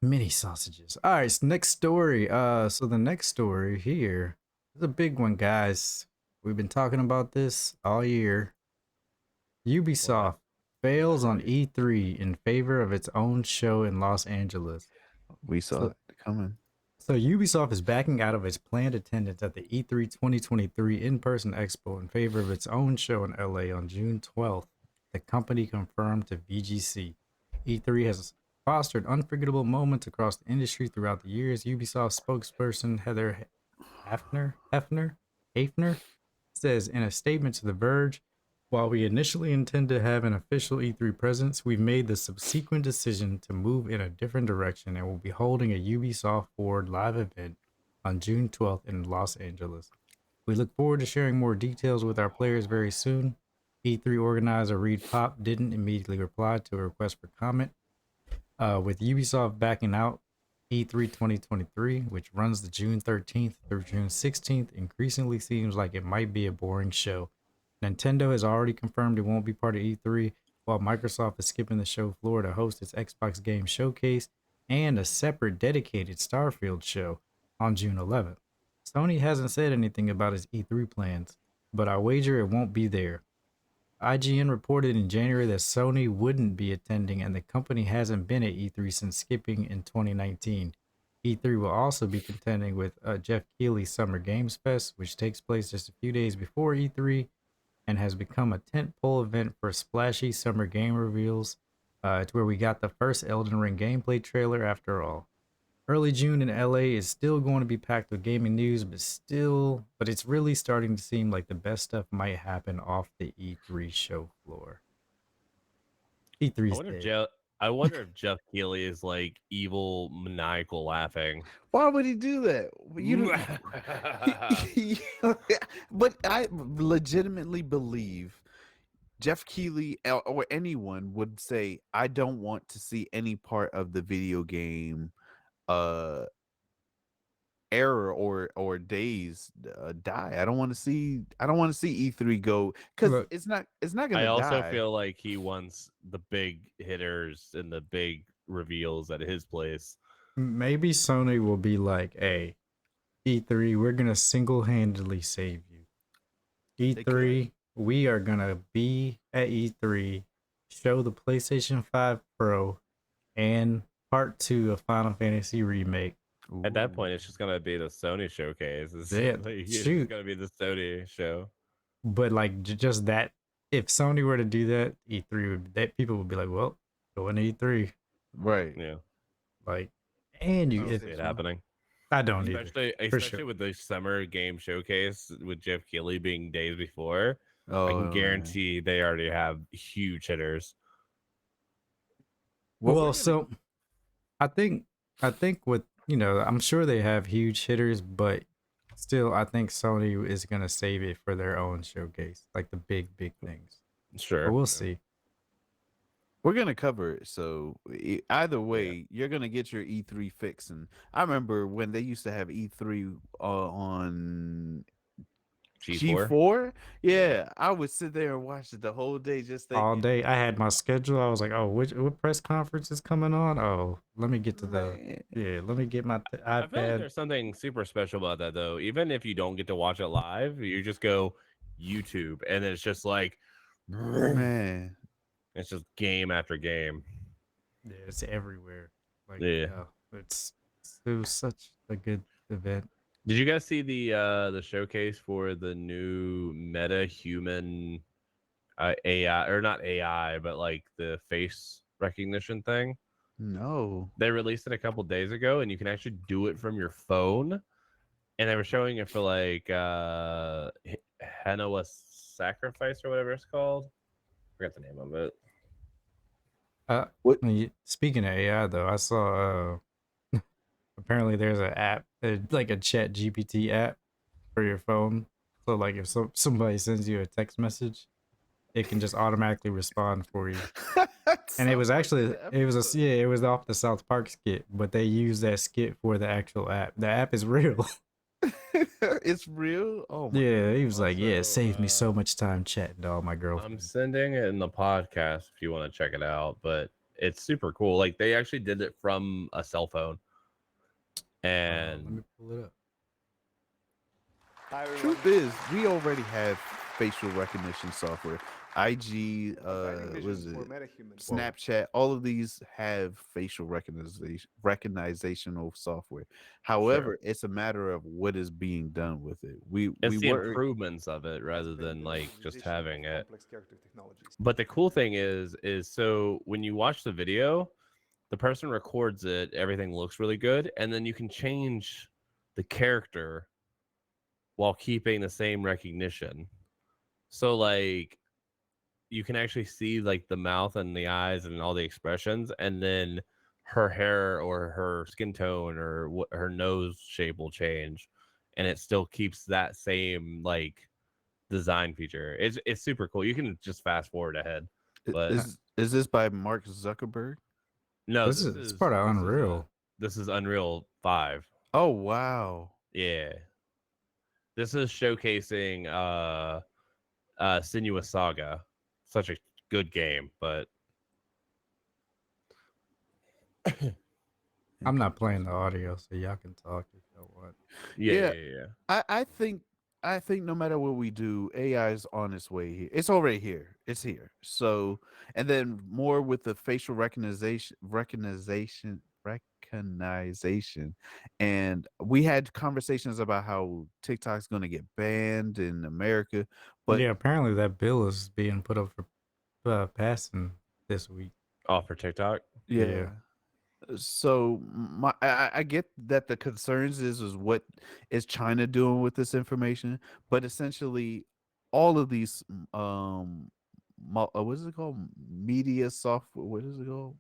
Mini sausages. All right, so next story. So the next story here is a big one, guys. We've been talking about this all year. Ubisoft fails on E3 in favor of its own show in Los Angeles. We saw it coming. So Ubisoft is backing out of its planned attendance at the E3 2023 in-person expo in favor of its own show in LA on June 12th. The company confirmed to VGC. E3 has fostered unforgettable moments across the industry throughout the years. Ubisoft spokesperson Heather Hafner says in a statement to The Verge, while we initially intend to have an official E3 presence, we've made the subsequent decision to move in a different direction and will be holding a Ubisoft Forward live event on June 12th in Los Angeles. We look forward to sharing more details with our players very soon. E3 organizer Reed Pop didn't immediately reply to a request for comment. With Ubisoft backing out, E3 2023, which runs the June 13th through June 16th, increasingly seems like it might be a boring show. Nintendo has already confirmed it won't be part of E3, while Microsoft is skipping the show floor to host its Xbox Game Showcase and a separate dedicated Starfield show on June 11th. Sony hasn't said anything about its E3 plans, but I wager it won't be there. IGN reported in January that Sony wouldn't be attending, and the company hasn't been at E3 since skipping in 2019. E3 will also be contending with Jeff Keighley's Summer Games Fest, which takes place just a few days before E3 and has become a tentpole event for splashy summer game reveals. It's where we got the first Elden Ring gameplay trailer after all. Early June in LA is still going to be packed with gaming news, but it's really starting to seem like the best stuff might happen off the E3 show floor. E3's dead. I wonder if Jeff Keighley is like evil, maniacal laughing. Why would he do that? But I legitimately believe Jeff Keighley or anyone would say, I don't want to see any part of the video game era or days die. I don't want to see E3 go because Look, it's not I gonna also die. feel like he wants the big hitters and the big reveals at his place. maybe Sony will be like, "Hey, E3, we're gonna single-handedly save you. They could. E3, we are gonna be at E3, show the PlayStation 5 Pro and Part 2 of Final Fantasy Remake. At that Ooh. point, it's just gonna be the Sony showcase. It's, Yeah, like, it's just shoot. gonna be the Sony show. But like just that, if Sony were to do that, E3 would that people would be like, well, going to E3, Right. Yeah, like, and I you, don't it, see it happening. I don't either, Especially, for especially sure. with the summer game showcase with Jeff Keighley being days before. I can Oh man. guarantee they already have huge hitters. What we're Well, gonna so I think, with I'm sure they have huge hitters, but still, I think Sony is gonna save it for their own showcase, like the big things. But Sure. we'll Yeah. see. we're gonna cover it. So either Yeah. way, you're gonna get your E3 fix. And I remember when they used to have E3 on G4. G4. Yeah. Yeah, I would sit there and watch it the whole day, just All thinking, day, I had my schedule. I was like, oh, what press conference is coming on? Oh, let me get to the man. yeah, let me get my I feel like iPad. there's something super special about that though. Even if you don't get to watch it live, you just go YouTube and it's just like Man. it's just game after game. Yeah, it's everywhere. Like, Yeah. it was such a good event. Did you guys see the showcase for the new meta human AI, or not AI, but like the face recognition thing? No. They released it a couple days ago, and you can actually do it from your phone. And they were showing it for like Hanoa Sacrifice or whatever it's called. Forgot the name of it. What? Speaking of AI, though, I saw apparently there's an app, like a Chat GPT app for your phone. So like if somebody sends you a text message, it can just automatically respond for you. And it was actually it was off the South Park skit, but they used that skit for the actual app. The app is real. It's real. Oh my Yeah, god. he was like, yeah, it Also, saved me so much time chatting to all my I'm girlfriends. sending it in the podcast if you want to check it out, but it's super cool. Like they actually did it from a cell phone. Let me And pull it up. Hi, everyone. Truth is, we already have facial recognition software. IG, Finding vision was for it metahumans. Snapchat? All of these have facial recognizational software. However, it's a matter of what is being done with it. it's We the were improvements of it rather Aspect than of like just visualization of having it. complex character technologies. But the cool thing is so when you watch the video, the person records it, everything looks really good, and then you can change the character while keeping the same recognition. So like you can actually see like the mouth and the eyes and all the expressions, and then her hair or her skin tone or what her nose shape will change, and it still keeps that same like design feature. It's super cool. You can just fast forward ahead, but is this by Mark Zuckerberg? no, It's part of Unreal. This is Unreal 5. Oh wow. Yeah, this is showcasing Sinuous Saga. Such a good game, but I'm not playing the audio, so y'all can talk if y'all want. yeah. I think no matter what we do, AI is on its way here. It's already here. It's here. So, and then more with the facial recognition, and we had conversations about how TikTok's going to get banned in America, but Yeah, apparently that bill is being put up for passing this week. Oh, for TikTok. yeah. So I get that the concerns is what is China doing with this information, but essentially all of these what is it called, media software, what is it called,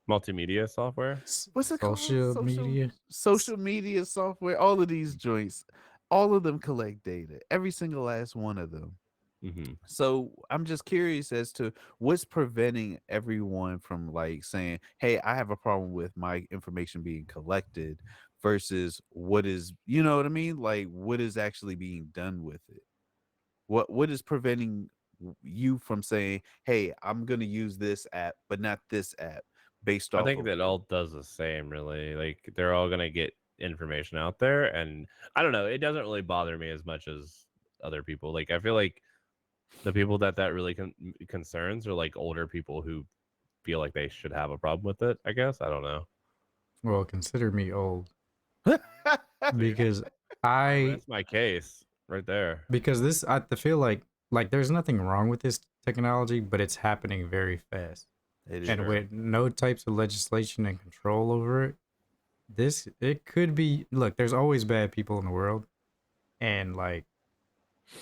Multimedia software. what's it called, Social media. social media software, all of these joints, all of them collect data, every single last one of them. Mm-hmm. So I'm just curious as to what's preventing everyone from like saying, "Hey, I have a problem with my information being collected," versus what is, you know what I mean? Like what is actually being done with it? What is preventing you from saying, "Hey, I'm going to use this app, but not this app," based I off think of that all does the same, really. Like they're all gonna get information out there, and I don't know. It doesn't really bother me as much as other people. Like I feel like the people that really concerns are like older people who feel like they should have a problem with it. I guess I don't know. Well, consider me old See, because I I rest my case right there. because this I feel like there's nothing wrong with this technology, but it's happening very fast. It is. And Sure. with no types of legislation and control over it, it could be, look, there's always bad people in the world, and like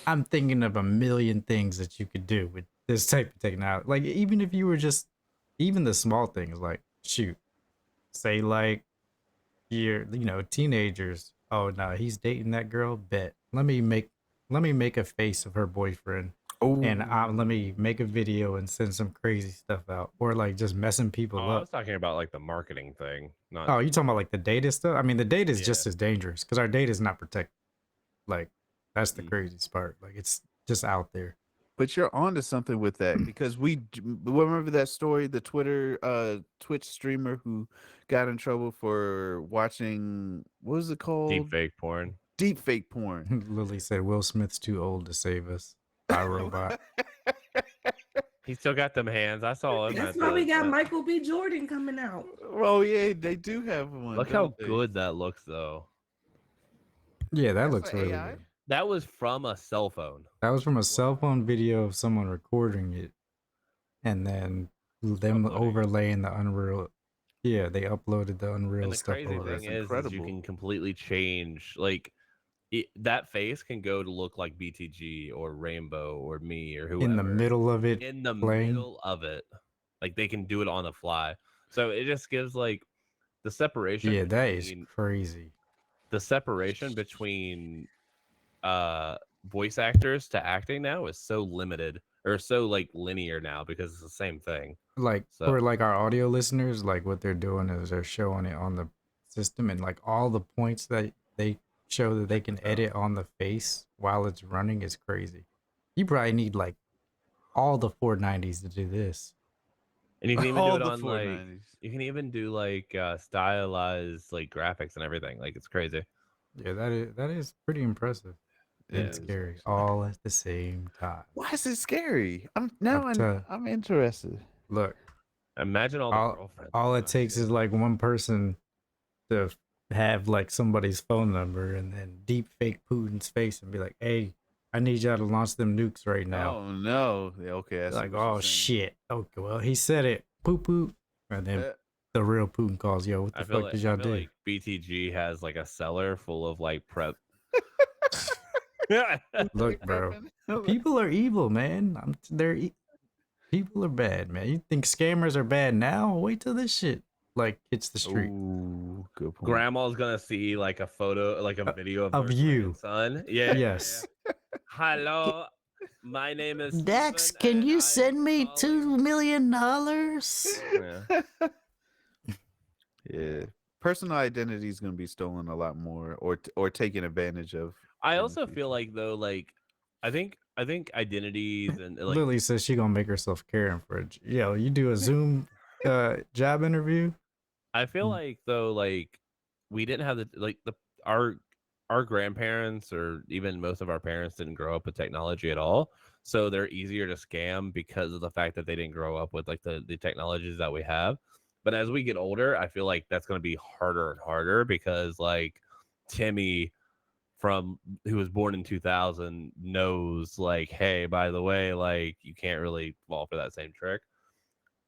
I'm thinking of a million things that you could do with this type of technology. Like even if you were just even the small things, like shoot, say like you're teenagers. Oh no, he's dating that girl. Bet let me make a face of her boyfriend, and Oh, let me make a video and send some crazy stuff out, or like just messing Oh, people I up. was talking about like the marketing thing, not Oh, you talking about like the data stuff? I mean, the data is yeah. just as dangerous because our data is not protected. Like that's the Mm. craziest part. Like it's just out there. but you're onto something with that because remember that story, the Twitch streamer who got in trouble for watching, what was it Deep called? fake porn. Deep fake porn. Lily said Will Smith's too old to save us. iRobot. He still got them hands. I saw him That's at why we the. got Michael B. Jordan coming out. Oh yeah, they do have one. Look how don't they? good that looks, though. Yeah, that That's looks an really AI. good. That was from a cell phone. That was from a cell phone video of someone recording it, and then them Uploading it. overlaying the Unreal. Yeah, they uploaded the Unreal And the stuff crazy over thing That's it. is you incredible. can completely change like that face can go to look like BTG or Rainbow or me or whoever In the middle of it in the playing. middle of it. Like they can do it on the fly. So it just gives like the separation Yeah, that is between crazy. uh voice actors to acting now is so limited or so like linear now because it's the same thing. Like So for like our audio listeners, like what they're doing is they're showing it on the system, and like all the points that they show that they check can this out. edit on the face while it's running is crazy. You probably need like all the 490s to do this. And you can even do All it the on like 490s. you can even do like stylized like graphics and everything. Like it's crazy. Yeah, that is pretty impressive It and is scary actually. all at the same time. Why is it scary? I've t- I'm interested. Look, Imagine all the all girlfriends. all Oh, it takes shit. is like one person to have like somebody's phone number and then deep fake Putin's face and be like, "Hey, I need y'all to launch them nukes right now." Oh no. Yeah, okay, I see Like, what you're oh saying. shit. Okay, well he said it. Poop poop. And then Uh, the real Putin calls, "Yo, what the fuck did y'all do?" like BTG has like a cellar full of like prep. Look, bro. People are evil, man. People are bad, man. You think scammers are bad now? Wait till this shit like hits the street. Ooh, good point. Grandma's gonna see like a photo, like a video of, of their you. grandson. Yeah. Yes. Hello, my name is Dax, Steven, can and you I'm send me calling- $2 million? Yeah. Yeah, personal identity is going to be stolen a lot more, or taken advantage of. I in the also feel future. like though, like I think identities and like Lily says she gonna make herself Karen for it. Yo, you do a Zoom job interview. I feel like though, like we didn't have our grandparents or even most of our parents didn't grow up with technology at all, so they're easier to scam because of the fact that they didn't grow up with like the technologies that we have. But as we get older, I feel like that's going to be harder and harder because like Timmy from who was born in 2000 knows like, hey, by the way, like you can't really fall for that same trick.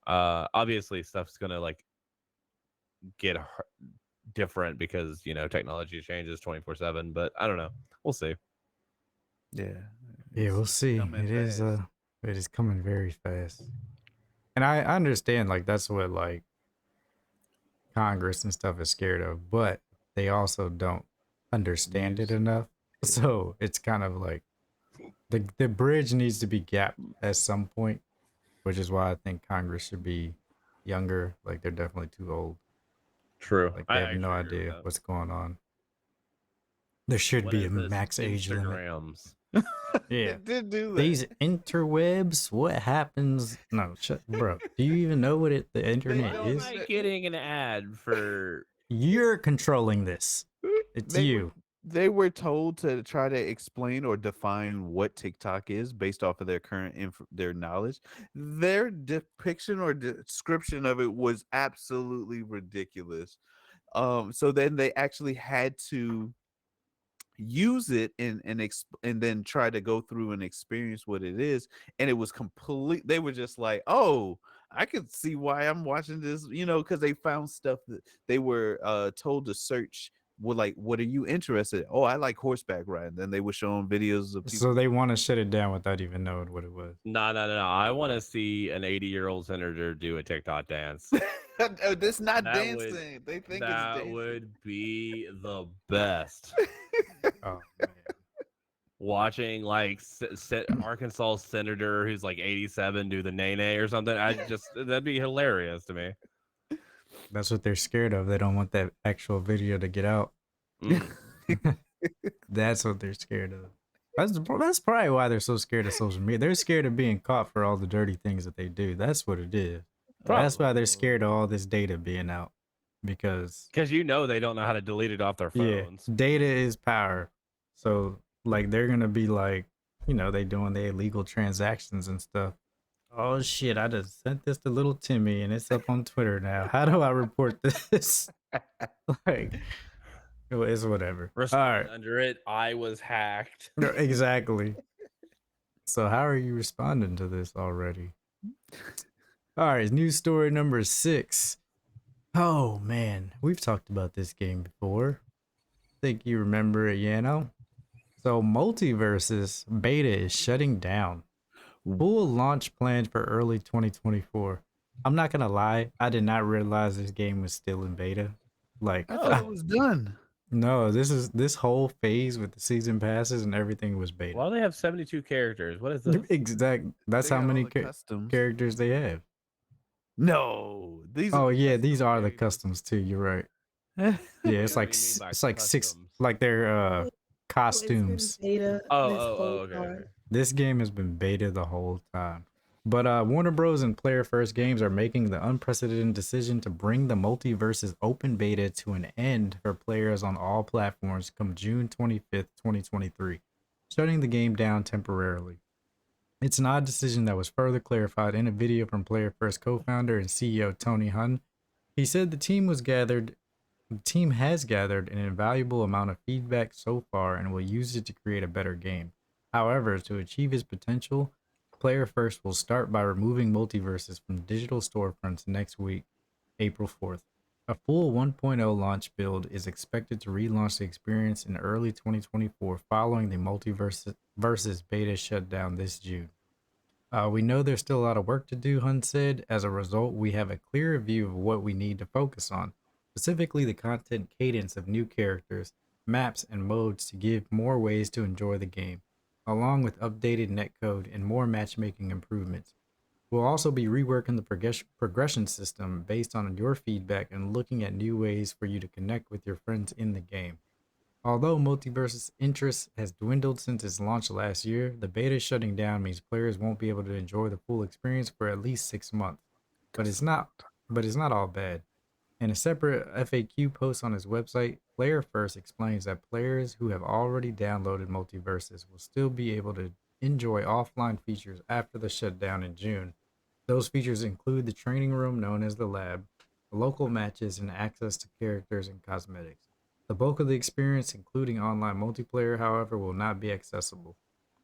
Obviously stuff's gonna like get different because technology changes 24/7, but I don't know, we'll see. Yeah, Yeah, we'll it's see. coming It is fast. it is coming very fast. And I understand like that's what like Congress and stuff is scared of, but they also don't understand it Use- enough. So it's kind of like the bridge needs to be gapped at some point, which is why I think Congress should be younger. Like they're definitely too old. True. Like I they have no actually agree with idea that. what's going on. There should What be a is this? max age limit. Instagrams. Yeah. It did do that. These interwebs, what happens? No, shut, bro. Do you even know what the internet don't Why am is? I know. getting an ad for? You're controlling this. It's They you. they were told to try to explain or define what TikTok is based off of their current their knowledge. Their depiction or description of it was absolutely ridiculous. So then they actually had to use it and then try to go through and experience what it is, and it was complete. They were just like, oh, I could see why I'm watching this, because they found stuff that they were told to search. Well, like, what are you interested in? Oh, I like horseback riding. Then they were showing videos of So people. they want to shut it down without even knowing what it was. No. I want to see an 80-year-old senator do a TikTok dance. Oh, that's not That would dancing. They think it's that dancing. would be the best. Oh man. Watching like Arkansas senator who's like 87 do the nay or something. That'd be hilarious to me. That's what they're scared of. They don't want that actual video to get out. Mm. That's what they're scared of. That's probably why they're so scared of social media. They're scared of being caught for all the dirty things that they do. That's what it is. That's why they're scared of all this data being out. Because Because they don't know how to delete it off their phones. yeah, data is power. So like they're gonna be like, they doing the illegal transactions and stuff. Oh shit, I just sent this to little Timmy and it's up on Twitter now. How do I report this? Like, it's whatever. All right. Under it, I was hacked. No, exactly. So how are you responding to this already? All right, news story number 6. Oh man, we've talked about this game before. Think you remember it, Yano? So Multiverses beta is shutting down. Full launch planned for early 2024. I'm not gonna lie, I did not realize this game was still in beta. Like, I thought it was done. no, this whole phase with the season passes and everything was beta. Why do they have 72 characters? What is this? Exact. That's They how got all many the customs. characters they have. No, these. Oh are the yeah, custom these are the characters. customs too. You're right. Yeah, it's What like do you mean by it's like 6, customs? like their It's been costumes. beta Oh, this whole okay. time. This game has been beta the whole time. But Warner Bros. And Player First Games are making the unprecedented decision to bring the Multiverses open beta to an end for players on all platforms come June 25th, 2023, shutting the game down temporarily. It's an odd decision that was further clarified in a video from Player First co-founder and CEO Tony Hun. He said the team has gathered an invaluable amount of feedback so far and will use it to create a better game. However, to achieve its potential, Player First will start by removing multiverses from digital storefronts next week, April 4th. A full 1.0 launch build is expected to relaunch the experience in early 2024 following the Multiverses beta shutdown this June. We know there's still a lot of work to do, Hun said. As a result, we have a clearer view of what we need to focus on, specifically the content cadence of new characters, maps, and modes to give more ways to enjoy the game, along with updated netcode and more matchmaking improvements. We'll also be reworking the progression system based on your feedback and looking at new ways for you to connect with your friends in the game. Although Multiverse's interest has dwindled since its launch last year, the beta shutting down means players won't be able to enjoy the full experience for at least 6 months. But it's not all bad. In a separate FAQ post on his website, Player First explains that players who have already downloaded Multiverses will still be able to enjoy offline features after the shutdown in June. Those features include the training room known as the lab, local matches, and access to characters and cosmetics. The bulk of the experience, including online multiplayer, however, will not be accessible.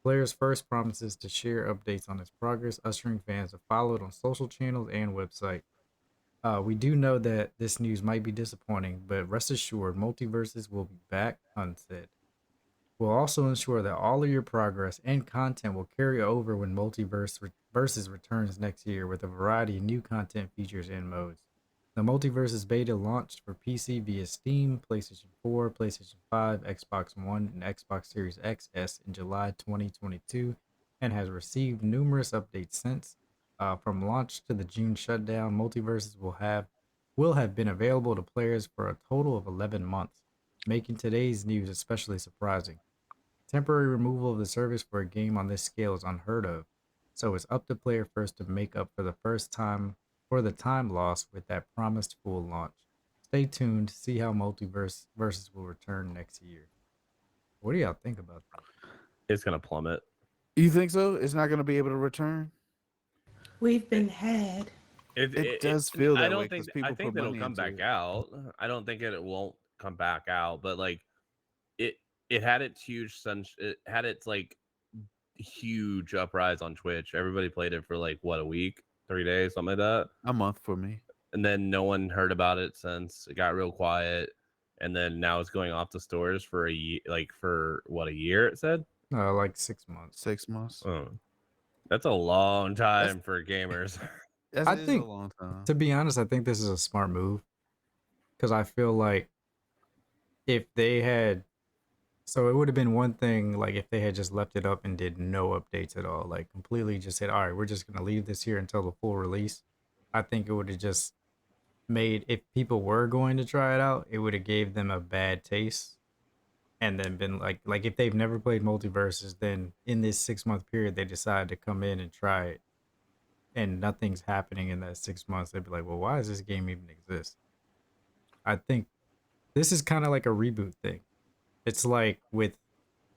Players First promises to share updates on its progress, ushering fans to follow it on social channels and website. We do know that this news might be disappointing, but rest assured, Multiverses will be back, Hunt said. We'll also ensure that all of your progress and content will carry over when Versus returns next year with a variety of new content features and modes. The Multiverses beta launched for PC via Steam, PlayStation 4, PlayStation 5, Xbox One, and Xbox Series XS in July 2022 and has received numerous updates since. From launch to the June shutdown, Multiverses will have will have been available to players for a total of 11 months, making today's news especially surprising. Temporary removal of the service for a game on this scale is unheard of, so it's up to player first to make up for the first time for the time lost with that promised full launch. Stay tuned to see how Multiverse versus will return next year. What do y'all think about that? It's gonna plummet. You think so? It's not going to be able to return. We've been had. It does feel I that way don't because think. I people think put that it'll money come into back it. out. I don't think it won't come back out. But like it, it had its huge it had its like huge uprise on Twitch. Everybody played it for like what, a week, 3 days, something like that. A month for me. And then no one heard about it since. It got real quiet. And then now it's going off the stores for a year, like for what, a year? It said. Like 6 months. 6 months. Oh, that's a long time for gamers. That I is a think, long time. to be honest, I think this is a smart move because I feel like if they had, so it would have been one thing like if they had just left it up and did no updates at all, like completely just said, all right, we're just gonna leave this here until the full release. I think it would have just made, if people were going to try it out, it would have gave them a bad taste and then been like if they've never played multiverses, then in this 6 month period they decide to come in and try it and nothing's happening in that 6 months, they'd be like, well, why does this game even exist? I think this is kind of like a reboot thing. It's like with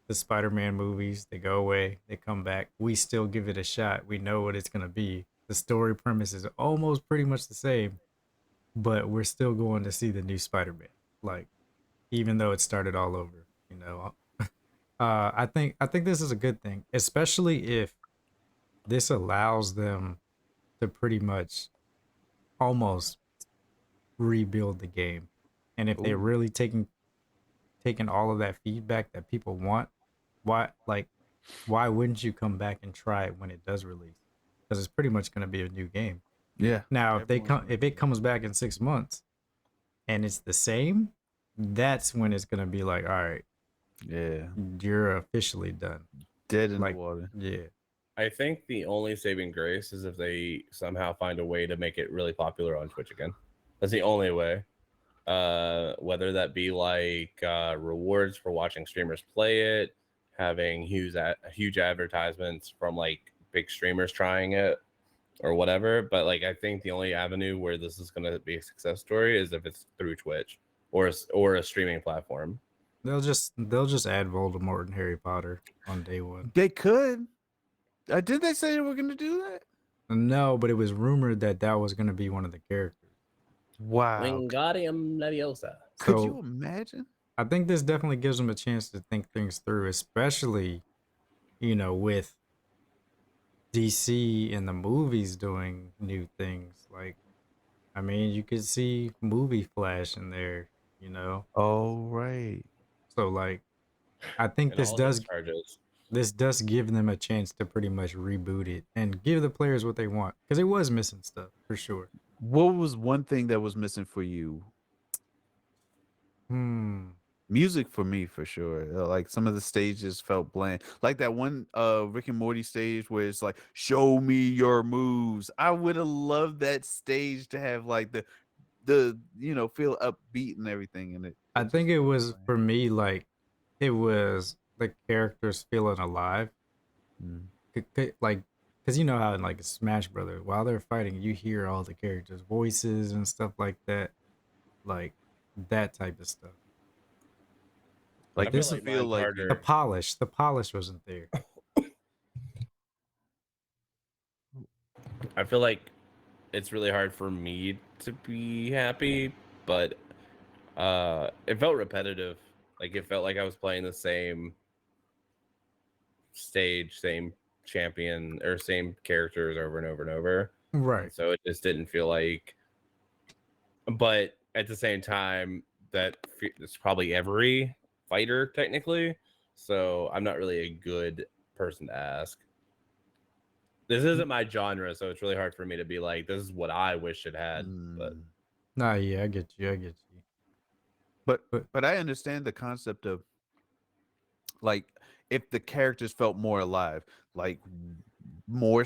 the Spider-Man movies, they go away, they come back, we still give it a shot, we know what it's going to be, the story premise is almost pretty much the same, but we're still going to see the new Spider-Man, like, even though it started all over, you know. I think this is a good thing, especially if this allows them to pretty much almost rebuild the game. And if they're Ooh. really taking all of that feedback that people want, why wouldn't you come back and try it when it does release? Because it's pretty much going to be a new game. Yeah. Now, if Everyone's if it comes back in 6 months and it's the same, that's when it's going to be like, all right, Yeah. you're officially done. Dead in Like, the water. yeah. I think the only saving grace is if they somehow find a way to make it really popular on Twitch again. That's the only way. Whether that be like rewards for watching streamers play it, having huge advertisements from like big streamers trying it, or whatever. But like, I think the only avenue where this is going to be a success story is if it's through Twitch or a streaming platform. They'll just add Voldemort and Harry Potter on day one. They could. Did they say they were going to do that? No, but it was rumored that that was going to be one of the characters. Wow. Wingardium Leviosa. Could So you imagine? I think this definitely gives them a chance to think things through, especially, you know, with DC and the movies doing new things. Like, I mean, you could see movie Flash in there, you know. Oh, right. So like, I think And all those charges. this does give them a chance to pretty much reboot it and give the players what they want, because it was missing stuff for sure. What was one thing that was missing for you? Music for me, for sure. Like some of the stages felt bland. Like that one Rick and Morty stage where it's like, show me your moves. I would have loved that stage to have like the feel upbeat and everything in it. I just think it felt was bland. for me like it was the characters feeling alive. Mm. Like, because you know how in like Smash Brothers, while they're fighting, you hear all the characters' voices and stuff like that, like that type of stuff. Like I feel this like feel mine's like harder. the polish wasn't there. I feel like it's really hard for me to be happy, but it felt repetitive. Like it felt like I was playing the same stage, same champion, or same characters over and over and over. Right. So it just didn't feel like. But at the same time, it's probably every fighter technically. So I'm not really a good person to ask. This isn't my genre, so it's really hard for me to be like, this is what I wish it had. But Nah, yeah, I get you. But But I understand the concept of like if the characters felt more alive, like more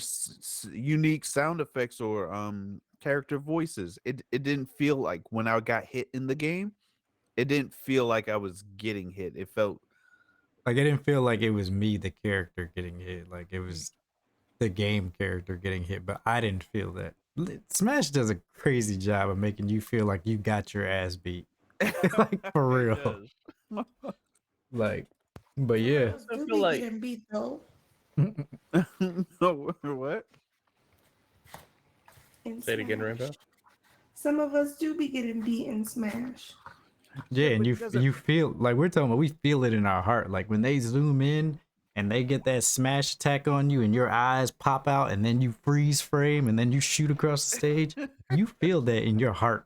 unique sound effects or character voices. It didn't feel like when I got hit in the game, it didn't feel like I was getting hit. It felt Like it didn't feel like it was me, the character, getting hit. Like it was the game character getting hit, but I didn't feel that. Smash does a crazy job of making you feel like you got your ass beat. Like for It real. does. Like, but Some yeah. of us I do feel be like- getting beat though. No, what? In Say it again, Smash. Rainbow. Some of us do be getting beat in Smash. Yeah, and but you it doesn't- you feel like we're talking about, we feel it in our heart. Like when they zoom in and they get that smash attack on you and your eyes pop out and then you freeze frame and then you shoot across the stage, you feel that in your heart,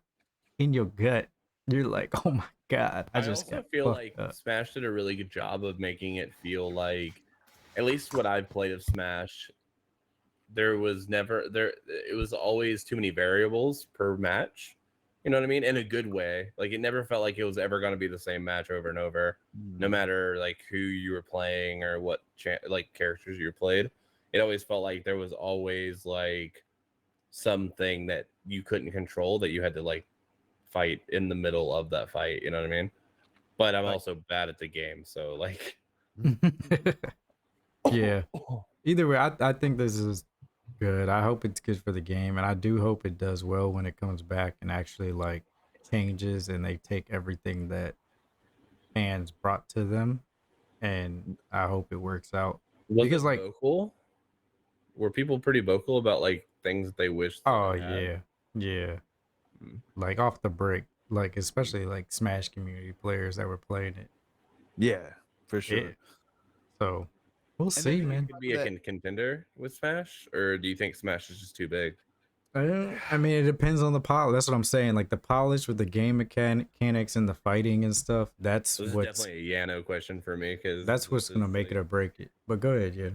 in your gut. You're like, oh my god, I I just also got feel fucked like up. Smash did a really good job of making it feel like, at least what I've played of Smash, there was never there. It was always too many variables per match. You know what I mean? In a good way. Like it never felt like it was ever going to be the same match over and over, no matter like who you were playing or what like characters you played. It always felt like there was always like something that you couldn't control that you had to like fight in the middle of that fight. You know what I mean? But I'm Like- also bad at the game, so like. Yeah. Either way, I think this is good. I hope it's good for the game, and I do hope it does well when it comes back and actually like changes and they take everything that fans brought to them, and I hope it works out. Was Because, it like- vocal? Were people pretty vocal about like things that they wished? Oh they had? yeah, Mm. like off the break, like especially like Smash community players that were playing it. Yeah, for sure. Yeah. So we'll then see, you man. Could be a contender with Smash, or do you think Smash is just too big? I mean, it depends on the polish. That's what I'm saying. Like the polish with the game mechanics and the fighting and stuff. That's So this is what's definitely a Yano question for me because that's what's gonna make it or break it. But go ahead, yeah.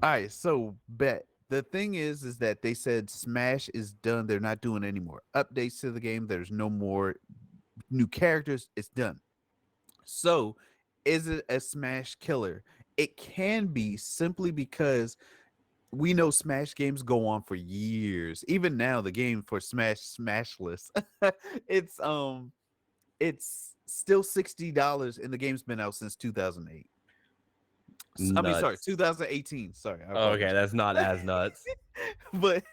All right, so bet the thing is that they said Smash is done. They're not doing any more updates to the game. There's no more new characters. It's done. So, is it a Smash killer? It can be simply because we know Smash games go on for years. Even now, the game for Smashless, it's still $60, and the game's been out since 2008. I mean, sorry, Nuts. 2018. Sorry. I Oh, okay, apologize. that's not as nuts. but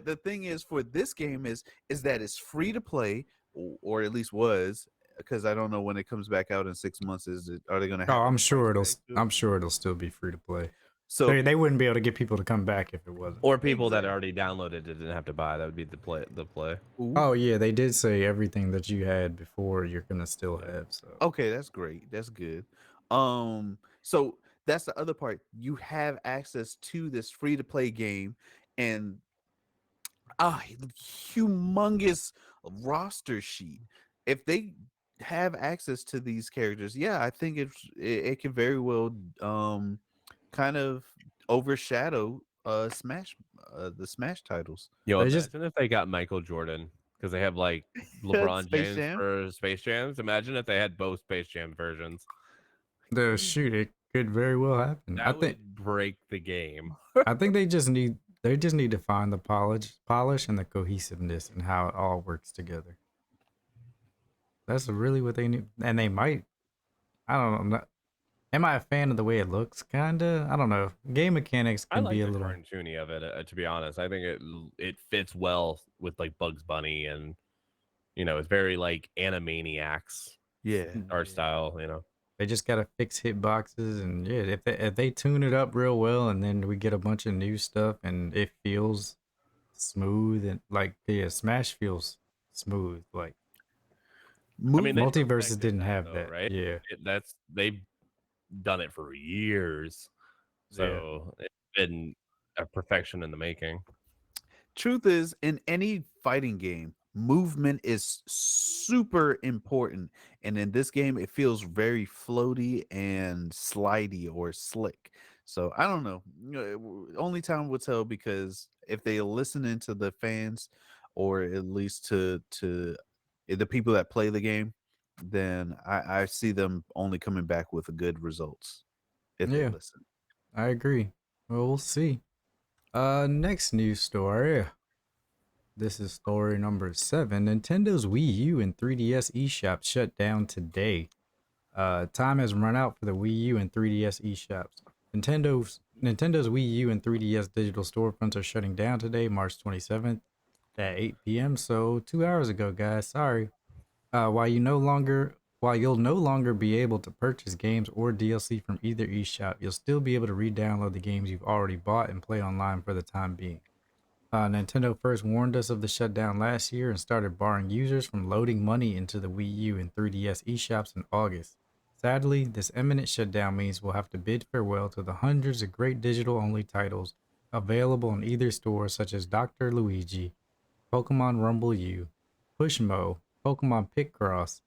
the thing is for this game is that it's free to play, or at least was, because I don't know when it comes back out in 6 months. Are they going to have? Oh, I'm a sure price tag to it? I'm sure it'll still be free to play. So They wouldn't be able to get people to come back if it wasn't. Or people that already downloaded it didn't have to buy. That would be the play. ooh, Oh yeah, they did say everything that you had before you're gonna still have. So okay, that's great. That's good. So that's the other part. You have access to this free to play game, and humongous roster sheet. If they have access to these characters, yeah, I think it can very well kind of overshadow Smash the Smash titles. Yo, They imagine just- if they got Michael Jordan because they have like LeBron Space James Jam? for Space Jams. Imagine if they had both Space Jam versions. the shoot, it could very well happen. That I would think break the game. I think they just need to find the polish and the cohesiveness and how it all works together. That's really what they need, and they might. I don't know. Am I a fan of the way it looks? Kinda. I don't know. Game mechanics I can like be the a little. cartoony of it. To be honest, I think it fits well with like Bugs Bunny, and it's very like Animaniacs Yeah. art style. They just gotta fix hitboxes, and yeah, if they tune it up real well, and then we get a bunch of new stuff, and it feels smooth and like Smash feels smooth. Like I mean, they Multiverses perfected didn't that, have though, that. right? Yeah, They've done it for years, so it's been a perfection in the making. Truth is, in any fighting game, movement is super important, and in this game it feels very floaty and slidey or slick. So I don't know. Only time will tell, because if they listen into the fans, or at least to the people that play the game, then I see them only coming back with good results if they Yeah. listen. I agree. Well, we'll see. Next news story. This is story number 7. Nintendo's Wii U and 3DS eShop shut down today. Time has run out for the Wii U and 3DS eShops. Nintendo's Wii U and 3DS digital storefronts are shutting down today, March 27th at 8 p.m. So 2 hours ago, guys. Sorry. While you'll no longer be able to purchase games or DLC from either eShop, you'll still be able to re-download the games you've already bought and play online for the time being. Nintendo first warned us of the shutdown last year and started barring users from loading money into the Wii U and 3DS eShops in August. Sadly, this imminent shutdown means we'll have to bid farewell to the hundreds of great digital-only titles available in either store, such as Dr. Luigi, Pokemon Rumble U, Pushmo, Pokemon Picross,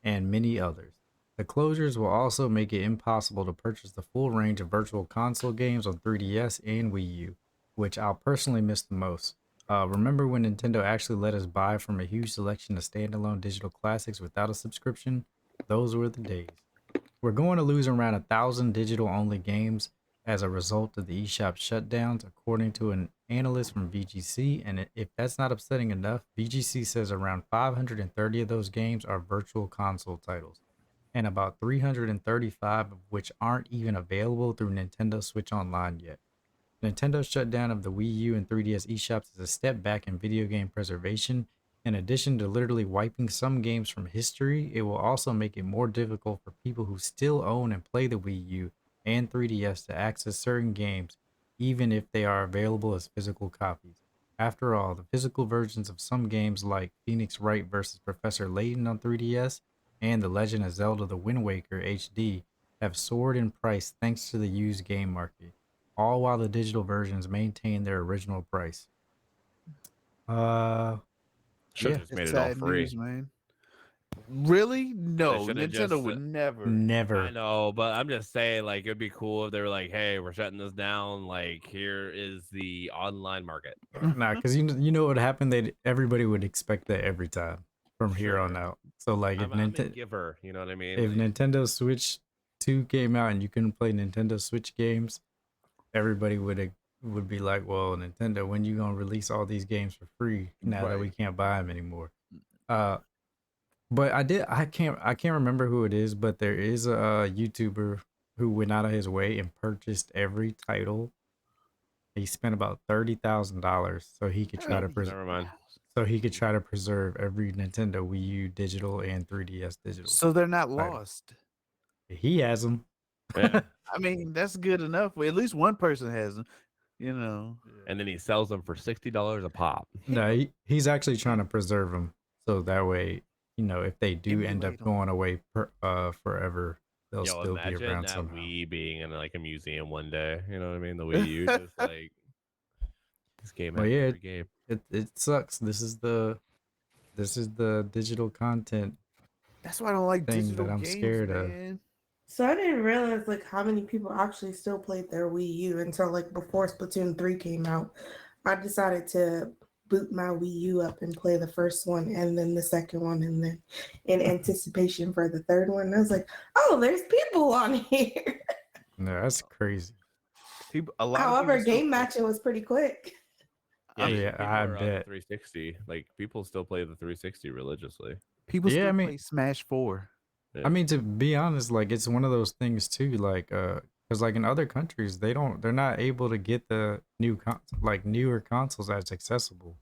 and many others. The closures will also make it impossible to purchase the full range of virtual console games on 3DS and Wii U, which I'll personally miss the most. Remember when Nintendo actually let us buy from a huge selection of standalone digital classics without a subscription? Those were the days. We're going to lose around 1,000 digital only games as a result of the eShop shutdowns, according to an analyst from VGC. And if that's not upsetting enough, VGC says around 530 of those games are virtual console titles, and about 335 of which aren't even available through Nintendo Switch Online yet. Nintendo's shutdown of the Wii U and 3DS eShops is a step back in video game preservation. In addition to literally wiping some games from history, it will also make it more difficult for people who still own and play the Wii U and 3DS to access certain games, even if they are available as physical copies. After all, the physical versions of some games like Phoenix Wright vs. Professor Layton on 3DS and The Legend of Zelda The Wind Waker HD have soared in price thanks to the used game market, all while the digital versions maintain their original price. Should Yeah, have just made It's it all sad free. news, man. Really? No, should've Nintendo just, would never. I never. know, but I'm just saying, like, it'd be cool if they were like, "Hey, we're shutting this down. Like, here is the online market." Nah, because you know what would happen? Everybody would expect that every time from here on Sure. out. So like I'm a giver. You know what I mean? if Like, Nintendo Switch 2 came out and you couldn't play Nintendo Switch games, everybody would be like, "Well, Nintendo, when you gonna release all these games for free now that Right. we can't buy them anymore?" Uh, but I can't remember who it is, but there is a YouTuber who went out of his way and purchased every title. He spent about $30,000 so he could try to never mind. preserve every Nintendo Wii U digital and 3DS digital. So they're not title. lost. He has them. Yeah. I mean, that's good enough. At least one person has them. You know. And then he sells them for $60 a pop. No, he's actually trying to preserve them so that way, if they do end up Emulate 'em. going away forever, they'll Yo, still be imagine around that somehow. Wii being in like a museum one day. You know what I mean? The Wii U, just like this game Well, has yeah, every game. it sucks. This is the digital content That's why I don't like thing digital that I'm games, scared of. man. So I didn't realize like how many people actually still played their Wii U until like before Splatoon 3 came out. I decided to boot my Wii U up and play the first one and then the second one and then in anticipation for the third one. I was like, oh, there's people on here. No, that's crazy. A lot of However, people still game play- matching was pretty quick. Yeah, Yeah, people I are on the bet. 360. Like people still play the 360 religiously. People Yeah, still I mean- play Smash 4. Yeah. I mean, to be honest, like it's one of those things too, like because like in other countries, they're not able to get the newer consoles as accessible.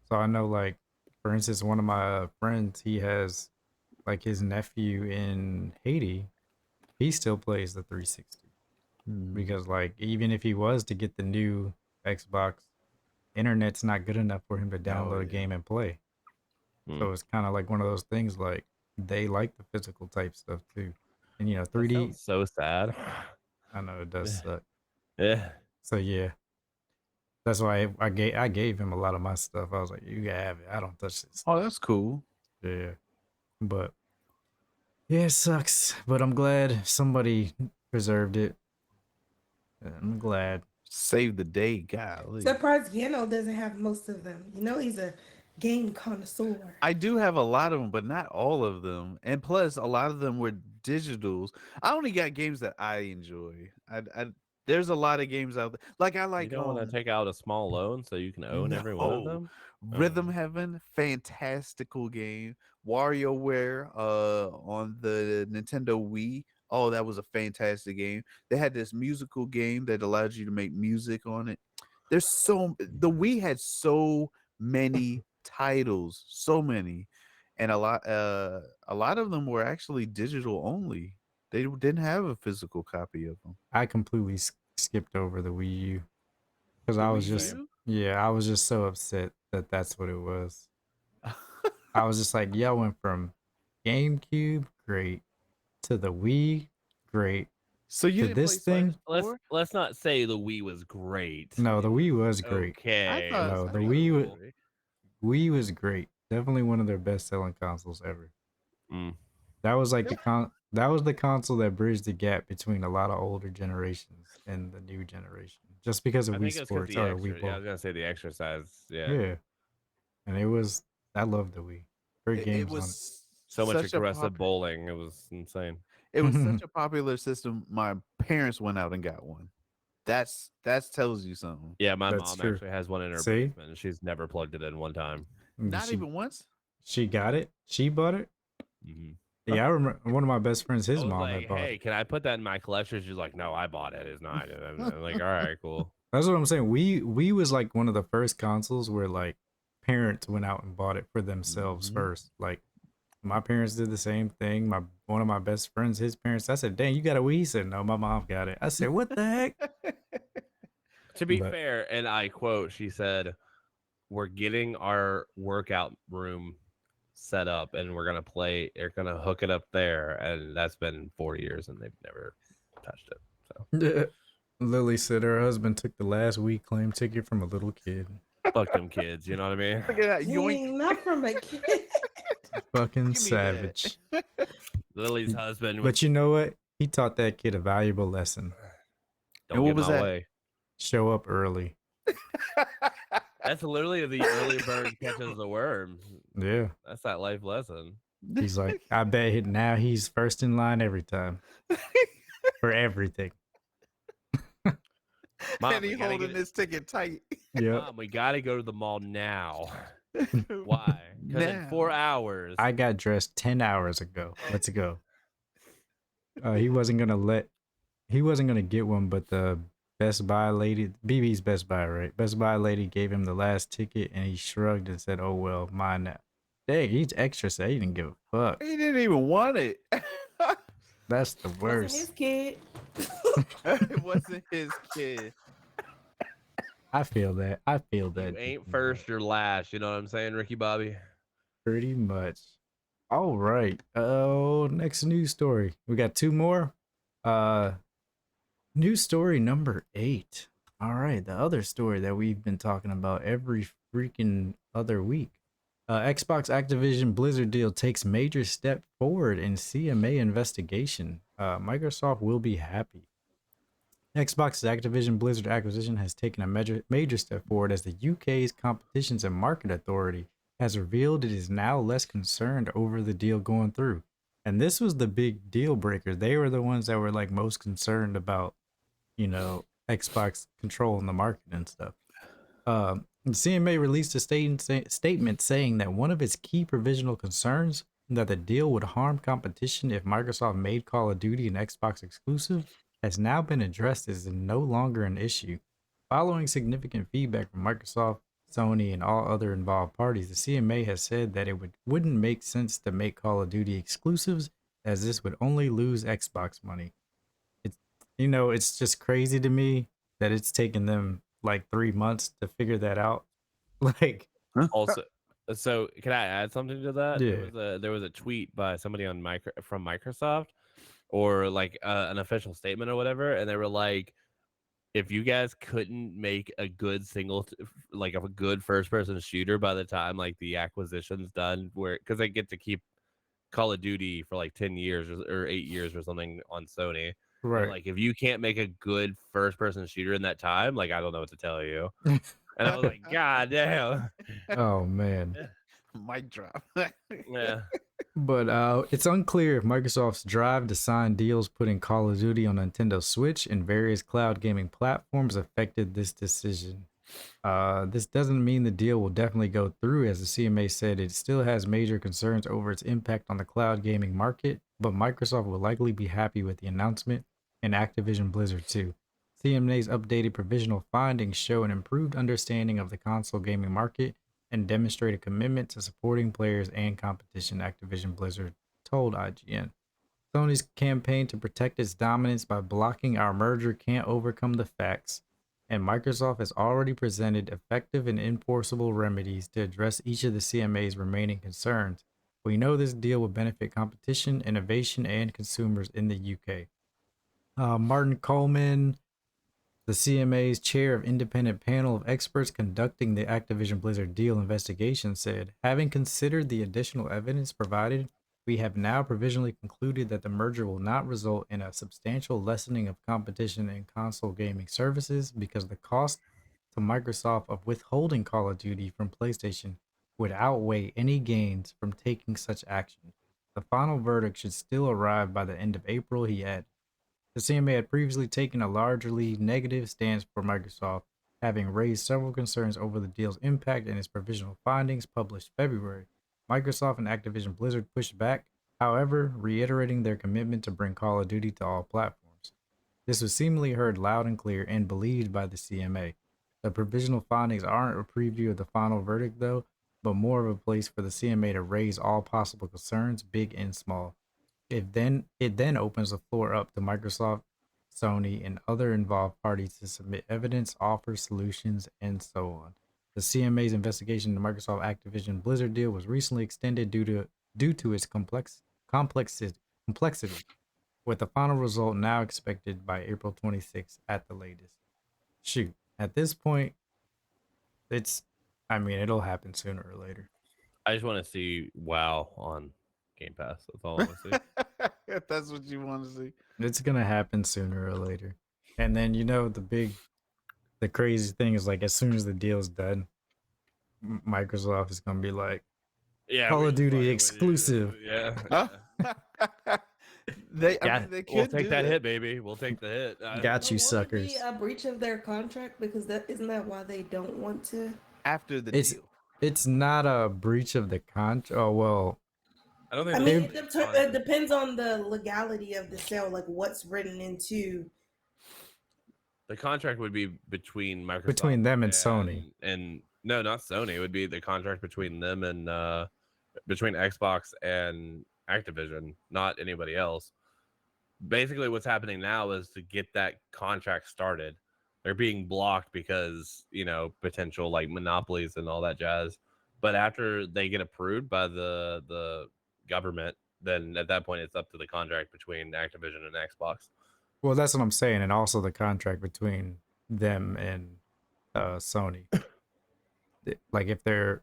So I know, like for instance, one of my friends, he has like his nephew in Haiti, he still plays the 360 because like even if he was to get the new Xbox, internet's not good enough for him to download a yeah. game and play. So it's kind of like one of those things like they like the physical type stuff too. And 3D, That sounds so sad. I know it does suck. Yeah. So yeah. That's why I gave him a lot of my stuff. I was like, "You can have it. I don't touch this." Oh, that's cool. Yeah. But yeah, it sucks. But I'm glad somebody preserved it. I'm glad. Save the day, golly. Surprised Yano doesn't have most of them. You know, he's a game connoisseur. I do have a lot of them, but not all of them. And plus, a lot of them were digitals. I only got games that I enjoy. There's a lot of games out there. Like I You like don't want to take out a small loan so you can own every one of no them. Rhythm Heaven, fantastical game. WarioWare, on the Nintendo Wii. Oh, that was a fantastic game. They had this musical game that allowed you to make music on it. The Wii had so many titles, so many, and a lot of them were actually digital only. They didn't have a physical copy of them. I completely skipped over the Wii U because The I was Wii just, U? yeah, I was just so upset that that's what it was. I was just like, y'all went from GameCube, great, to the Wii, great, So you to didn't play this Smash thing. Let's not say the Wii was great. No, It the Wii was I great. okay. thought No, I the thought it was great. Wii was great. Definitely one of their best selling consoles ever. Mm. That was like that was the console that bridged the gap between a lot of older generations and the new generation. Just because of I Wii think it's because Sports the or extra. Wii Yeah, I Both. was gonna say the exercise. Yeah, Yeah. And it was I love the Wii. Great It games on was so much such a aggressive bowling. It was insane. it was it. such a popular system. My parents went out and got one. That tells you something. Yeah, my That's mom true. actually has one in her See? basement, and she's never plugged it in one time. Not She even once. she got it. She bought it. Mm-hmm. Yeah, I remember one of my best friends, I his was mom had like, bought "Hey, it. can I put that in my collection?" She's like, "No, I bought it. It's not." And I'm like, "All right, cool." That's what I'm saying. We was like one of the first consoles where like parents went out and bought it for themselves Mhm. first. Like my parents did the same thing. My one of my best friends, his parents. I said, "Dang, you got a Wii?" He said, "No, my mom got it." I said, "What the heck?" To be But fair, and I quote, she said, "We're getting our workout room set up, and we're gonna play. They're gonna hook it up there, and that's been 4 years, and they've never touched it." So Lily said her husband took the last Wii claim ticket from a little kid. fuck them kids. You know what I mean? Look at that yoink. Dang, not from a kid. Fucking Give me that. savage. Lily's husband. But you know what? He taught that kid a valuable lesson. Don't And what get was my that? way. Show up early. That's literally the early bird catches the worm. Yeah. That's that life lesson. He's like, I bet now he's first in line every time for everything. Mom, and he we gotta holding get his ticket tight. Yep. Mom, we gotta go to the mall now. Why? Because in Now. 4 hours. I got dressed 10 hours ago. Let's go. He wasn't gonna get one, but the Best Buy lady, BB's Best Buy, right? Best Buy lady gave him the last ticket and he shrugged and said, "Oh well, mine now." Dang, he's extra sad. He didn't give a fuck. He didn't even want it. That's the Wasn't his worst. kid. It wasn't his kid. I feel that. I feel that. You ain't first, you're last. You know what I'm saying, Ricky Bobby? Pretty much. All right. Oh, next news story. We got two more. News story number 8. All right, the other story that we've been talking about every freaking other week. Xbox Activision Blizzard deal takes major step forward in CMA investigation. Microsoft will be happy. Xbox's Activision Blizzard acquisition has taken a major step forward as the UK's Competitions and Market Authority has revealed it is now less concerned over the deal going through. And this was the big deal breaker. They were the ones that were like most concerned about, Xbox controlling the market and stuff. The CMA released a statement saying that one of its key provisional concerns that the deal would harm competition if Microsoft made Call of Duty an Xbox exclusive has now been addressed as no longer an issue. Following significant feedback from Microsoft, Sony, and all other involved parties, the CMA has said that it wouldn't make sense to make Call of Duty exclusives, as this would only lose Xbox money. It's just crazy to me that it's taken them like 3 months to figure that out. Like, Also, so can I add something to that? Yeah. There was a tweet by somebody from Microsoft, or like an official statement or whatever, and they were like, if you guys couldn't make a good like a good first person shooter by the time like the acquisition's done, where because they get to keep Call of Duty for like 10 years or 8 years or something on Sony. right. And, like, if you can't make a good first person shooter in that time, like, I don't know what to tell you. And I was like, God damn. Oh man. Mic drop. Yeah. But it's unclear if Microsoft's drive to sign deals putting Call of Duty on Nintendo Switch and various cloud gaming platforms affected this decision. This doesn't mean the deal will definitely go through, as the CMA said it still has major concerns over its impact on the cloud gaming market, but Microsoft will likely be happy with the announcement, and Activision Blizzard too. CMA's updated provisional findings show an improved understanding of the console gaming market and demonstrate a commitment to supporting players and competition, Activision Blizzard told IGN. Sony's campaign to protect its dominance by blocking our merger can't overcome the facts, and Microsoft has already presented effective and enforceable remedies to address each of the CMA's remaining concerns. We know this deal will benefit competition, innovation, and consumers in the UK. Martin Coleman, the CMA's chair of independent panel of experts conducting the Activision Blizzard deal investigation, said, having considered the additional evidence provided, we have now provisionally concluded that the merger will not result in a substantial lessening of competition in console gaming services because the cost to Microsoft of withholding Call of Duty from PlayStation would outweigh any gains from taking such action. The final verdict should still arrive by the end of April, he added. The CMA had previously taken a largely negative stance for Microsoft, having raised several concerns over the deal's impact in its provisional findings published February. Microsoft and Activision Blizzard pushed back, however, reiterating their commitment to bring Call of Duty to all platforms. This was seemingly heard loud and clear and believed by the CMA. The provisional findings aren't a preview of the final verdict, though, but more of a place for the CMA to raise all possible concerns, big and small. It then opens the floor up to Microsoft, Sony, and other involved parties to submit evidence, offer solutions, and so on. The CMA's investigation into Microsoft Activision Blizzard deal was recently extended due to its complexity, with the final result now expected by April 26th at the latest. Shoot, at this point, it's I mean, it'll happen sooner or later. I just want to see WoW on Game Pass. That's all I want to see. If that's what you want to see. It's gonna happen sooner or later. And then the crazy thing is, like, as soon as the deal's done, Microsoft is gonna be like, Yeah, Call we're of just Duty fucking with you. exclusive. Yeah. Huh? They, I Yeah, mean, they We'll could take do that hit, baby. We'll take the hit. Got But you, won't it be suckers. a breach of their contract because that isn't that why they don't want to? after the It's deal. it's not a breach of the contract. Oh well, I don't I think mean, there's it depends on the legality of the sale, like what's written into. the contract would be between Microsoft between them and Sony. and no, not Sony. It would be the contract between them and between Xbox and Activision, not anybody else. Basically, what's happening now is to get that contract started. They're being blocked because potential like monopolies and all that jazz. But after they get approved by the government, then at that point it's up to the contract between Activision and Xbox. Well, that's what I'm saying, and also the contract between them and Sony. Like, if they're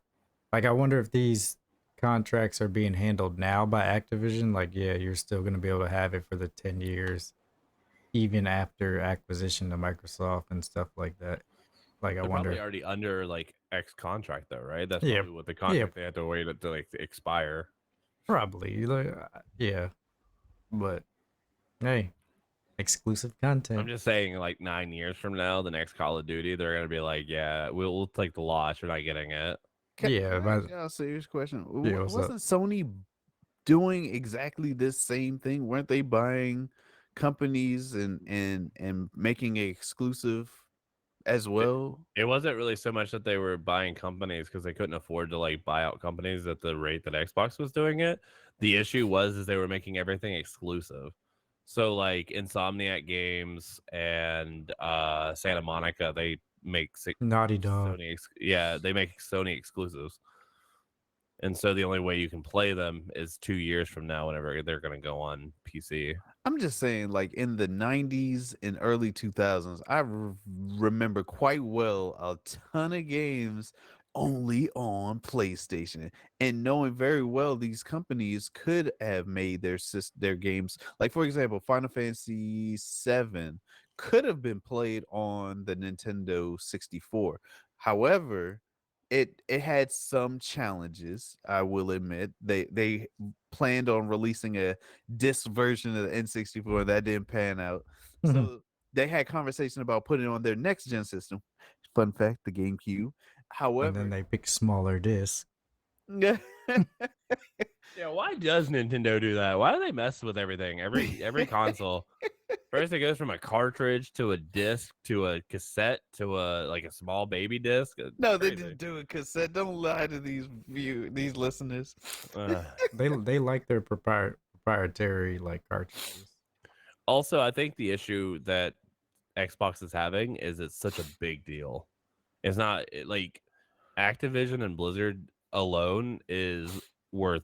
like, I wonder if these contracts are being handled now by Activision. Like, yeah, you're still gonna be able to have it for the 10 years, even after acquisition to Microsoft and stuff like that. Like, I They're wonder. probably already under like X contract though, right? That's Yeah, probably what the contract they have to wait to like expire. probably. Like, yeah, but hey, exclusive I'm content. just saying, like 9 years from now, the next Call of Duty, they're gonna be like, yeah, we'll take the loss. You're not getting it. Yeah, Can I ask y'all a serious question? Yeah, what's up? Wasn't Sony doing exactly this same thing? Weren't they buying companies and making it exclusive as well? It wasn't really so much that they were buying companies because they couldn't afford to like buy out companies at the rate that Xbox was doing it. The issue was is they were making everything exclusive. So like Insomniac Games and Santa Monica, they make Naughty Dog. they make Sony exclusives. And so the only way you can play them is 2 years from now, whenever they're going to go on PC. I'm just saying, like in the 90s and early 2000s, I remember quite well a ton of games only on PlayStation, and knowing very well these companies could have made their games, like for example, Final Fantasy 7 could have been played on the Nintendo 64. However, it had some challenges. I will admit they planned on releasing a disc version of the N64 that didn't pan out. So they had conversation about putting it on their next gen system. Fun fact: the GameCube. And then However, they pick smaller discs. yeah, Yeah, why does Nintendo do that? Why do they mess with everything? Every console. First, it goes from a cartridge to a disc to a cassette to a small baby disc. It's no, they crazy. didn't do it. Cassette. Don't lie to these listeners. Ugh. They like their proprietary like cartridges. Also, I think the issue that Xbox is having is it's such a big deal. It's not like Activision and Blizzard alone is worth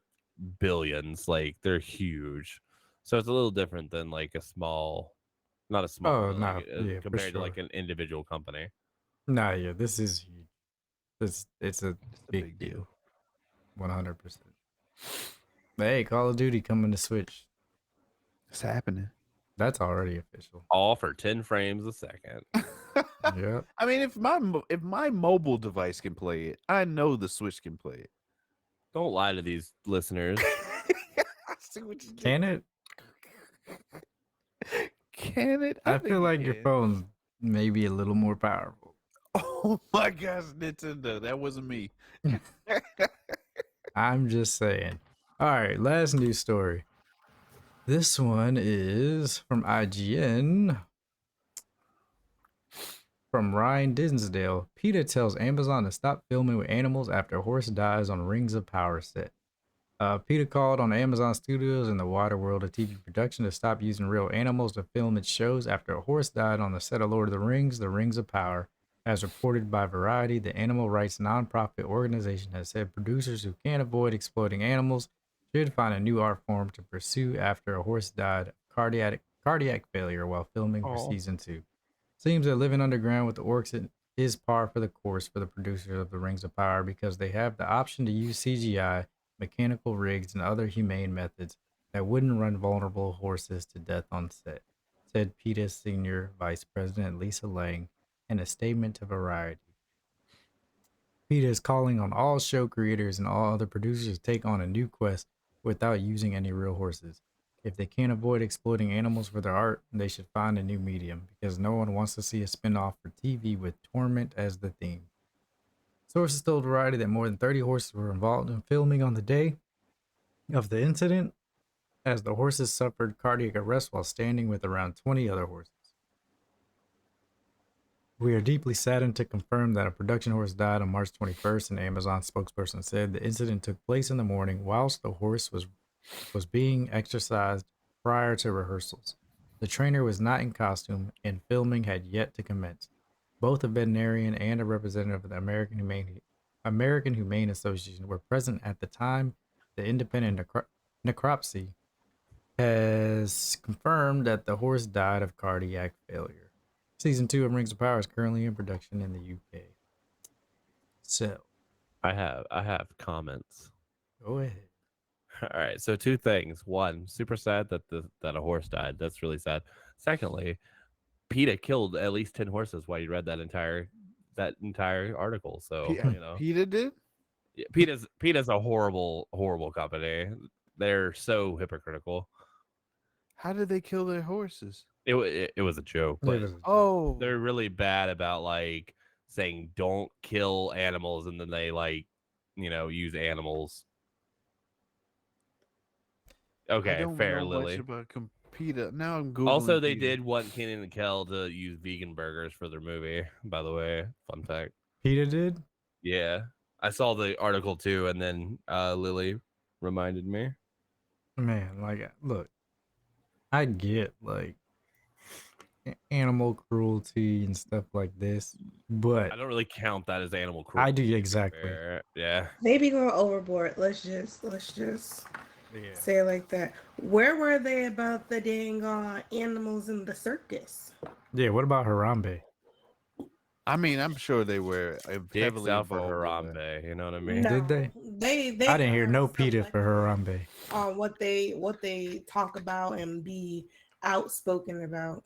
billions. Like they're huge, so it's a little different than like a small, not a small, Oh but like no, yeah, for compared to sure. like an individual company. Nah, yeah, this is huge. It's a It's a big big deal. deal. 100%. Hey, Call of Duty coming to Switch. It's happening. That's already official. All for 10 frames a second. Yep. I mean, if my mobile device can play it, I know the Switch can play it. Don't lie to these listeners. I see what you did. Can it? Can it? I think feel it like your can. phone's maybe a little more powerful. Oh my gosh, Nintendo, that wasn't me. I'm just saying. All right, last news story. This one is from IGN. From Ryan Dinsdale. PETA tells Amazon to stop filming with animals after horse dies on Rings of Power set. PETA called on Amazon Studios and the wider world of TV production to stop using real animals to film its shows after a horse died on the set of Lord of the Rings of Power. As reported by Variety, the animal rights nonprofit organization has said producers who can't avoid exploiting animals should find a new art form to pursue after a horse died of cardiac failure while filming for season 2. Seems that living underground with the orcs is par for the course for the producers of the Rings of Power because they have the option to use CGI, mechanical rigs, and other humane methods that wouldn't run vulnerable horses to death on set, said PETA's senior vice president Lisa Lang in a statement to Variety. PETA is calling on all show creators and all other producers to take on a new quest without using any real horses. If they can't avoid exploiting animals for their art, they should find a new medium because no one wants to see a spin-off for TV with torment as the theme. Sources told Variety that more than 30 horses were involved in filming on the day of the incident, as the horses suffered cardiac arrest while standing with around 20 other horses. We are deeply saddened to confirm that a production horse died on March 21st, an Amazon spokesperson said. The incident took place in the morning whilst the horse was being exercised prior to rehearsals. The trainer was not in costume, and filming had yet to commence. Both a veterinarian and a representative of the American Humane Association were present at the time. The independent necropsy has confirmed that the horse died of cardiac failure. Season 2 of Rings of Power is currently in production in the UK. So, I have comments. go ahead. All right, so two things. One, super sad that that a horse died. That's really sad. Secondly, PETA killed at least 10 horses while you read that entire article. So, PETA did? yeah, PETA's a horrible company. They're so hypocritical. How did they kill their horses? It was a joke, but Oh, they're really bad about like saying don't kill animals, and then they use animals. Okay, I don't fair, know Lily. much about PETA. Now I'm googling. Also, they PETA. did want Kenan and Kel to use vegan burgers for their movie. By the way, fun fact. PETA did? Yeah, I saw the article too, and then Lily reminded me. Man, like, look, I get like animal cruelty and stuff like this, but I don't really count that as animal cruelty. I do exactly. Fair. Yeah. They be going overboard. Let's just Yeah. say it like that. Where were they about the dang animals in the circus? Yeah. What about Harambe? I mean, I'm sure they were Dicks heavily out for involved in that. Harambe. You know what I mean? No, Did they? They I didn't hear have no stuff PETA like for Harambe. on what they talk about and be outspoken about.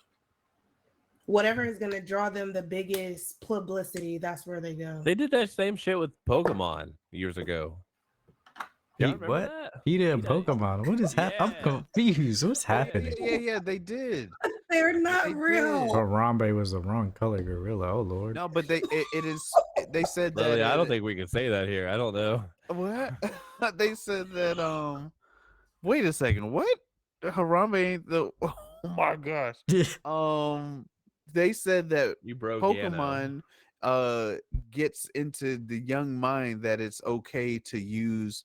whatever is gonna draw them the biggest publicity, that's where they go. They did that same shit with Pokemon years ago. Y'all remember What? that? PETA and PETA. Pokemon. What is happening? I'm Yeah. confused. What's Yeah, happening? yeah, they did. They're not They real. did. Harambe was the wrong color gorilla. Oh Lord. No, but it is. They said that. Lily, I don't think we can say that here. I don't know. What? They said that. Wait a second. What? Harambe ain't the. Oh my gosh. They said that You broke Pokemon gets into the young mind that it's okay to use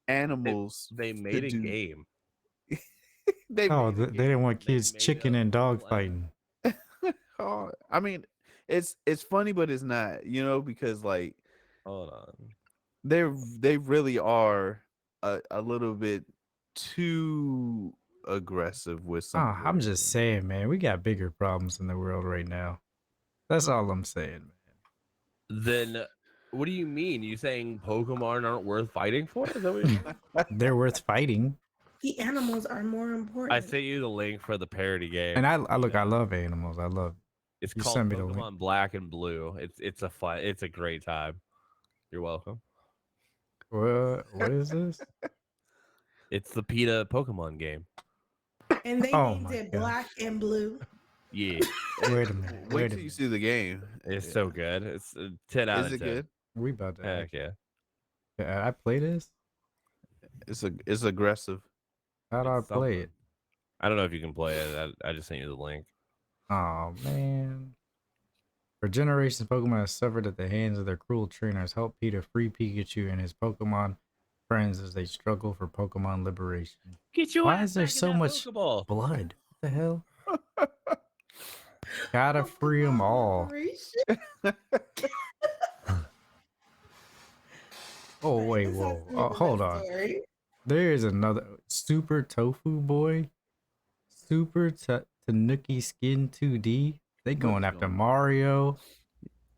animals. They to made a do- game. They Oh, made a they game. didn't want They kids made chicken a and dog full fighting. Oh, I mean, it's funny, but it's not. You know, because like Hold on. they really are a little bit too aggressive with some. Oh, of I'm their- just saying, man, we got bigger problems in the world right now. That's all I'm saying, Then what do you mean? You saying Pokemon aren't worth fighting for? Is that what you're saying? man. They're worth fighting. The animals are more important. I sent you the link for the parody game. And I look, I Yeah. love animals. I love. It's you called sent me the link. Pokemon Black and Blue. It's a fun. It's a great time. You're welcome. What is this? It's the PETA Pokemon game. And they Oh named my it God. Black and Blue. Yeah, Wait a minute. Wait Wait a till you minute. see the game. it's Yeah. so good. It's 10 out Is of it 10. good? We about to. Heck yeah. I play this. It's aggressive. How do I It's play something. it? I don't know if you can play it. I just sent you the link. Oh man. For generations, Pokemon has suffered at the hands of their cruel trainers. Help PETA free Pikachu and his Pokemon friends as they struggle for Pokemon liberation. Get your Why ass is there back in so that much Pokeball. blood? What the hell? Gotta free them all. Liberation. Oh wait, This has whoa. to be Oh, the hold next on. story. There is another Super Tofu Boy, Super Tanuki Skin 2D. They going is after going on? Mario.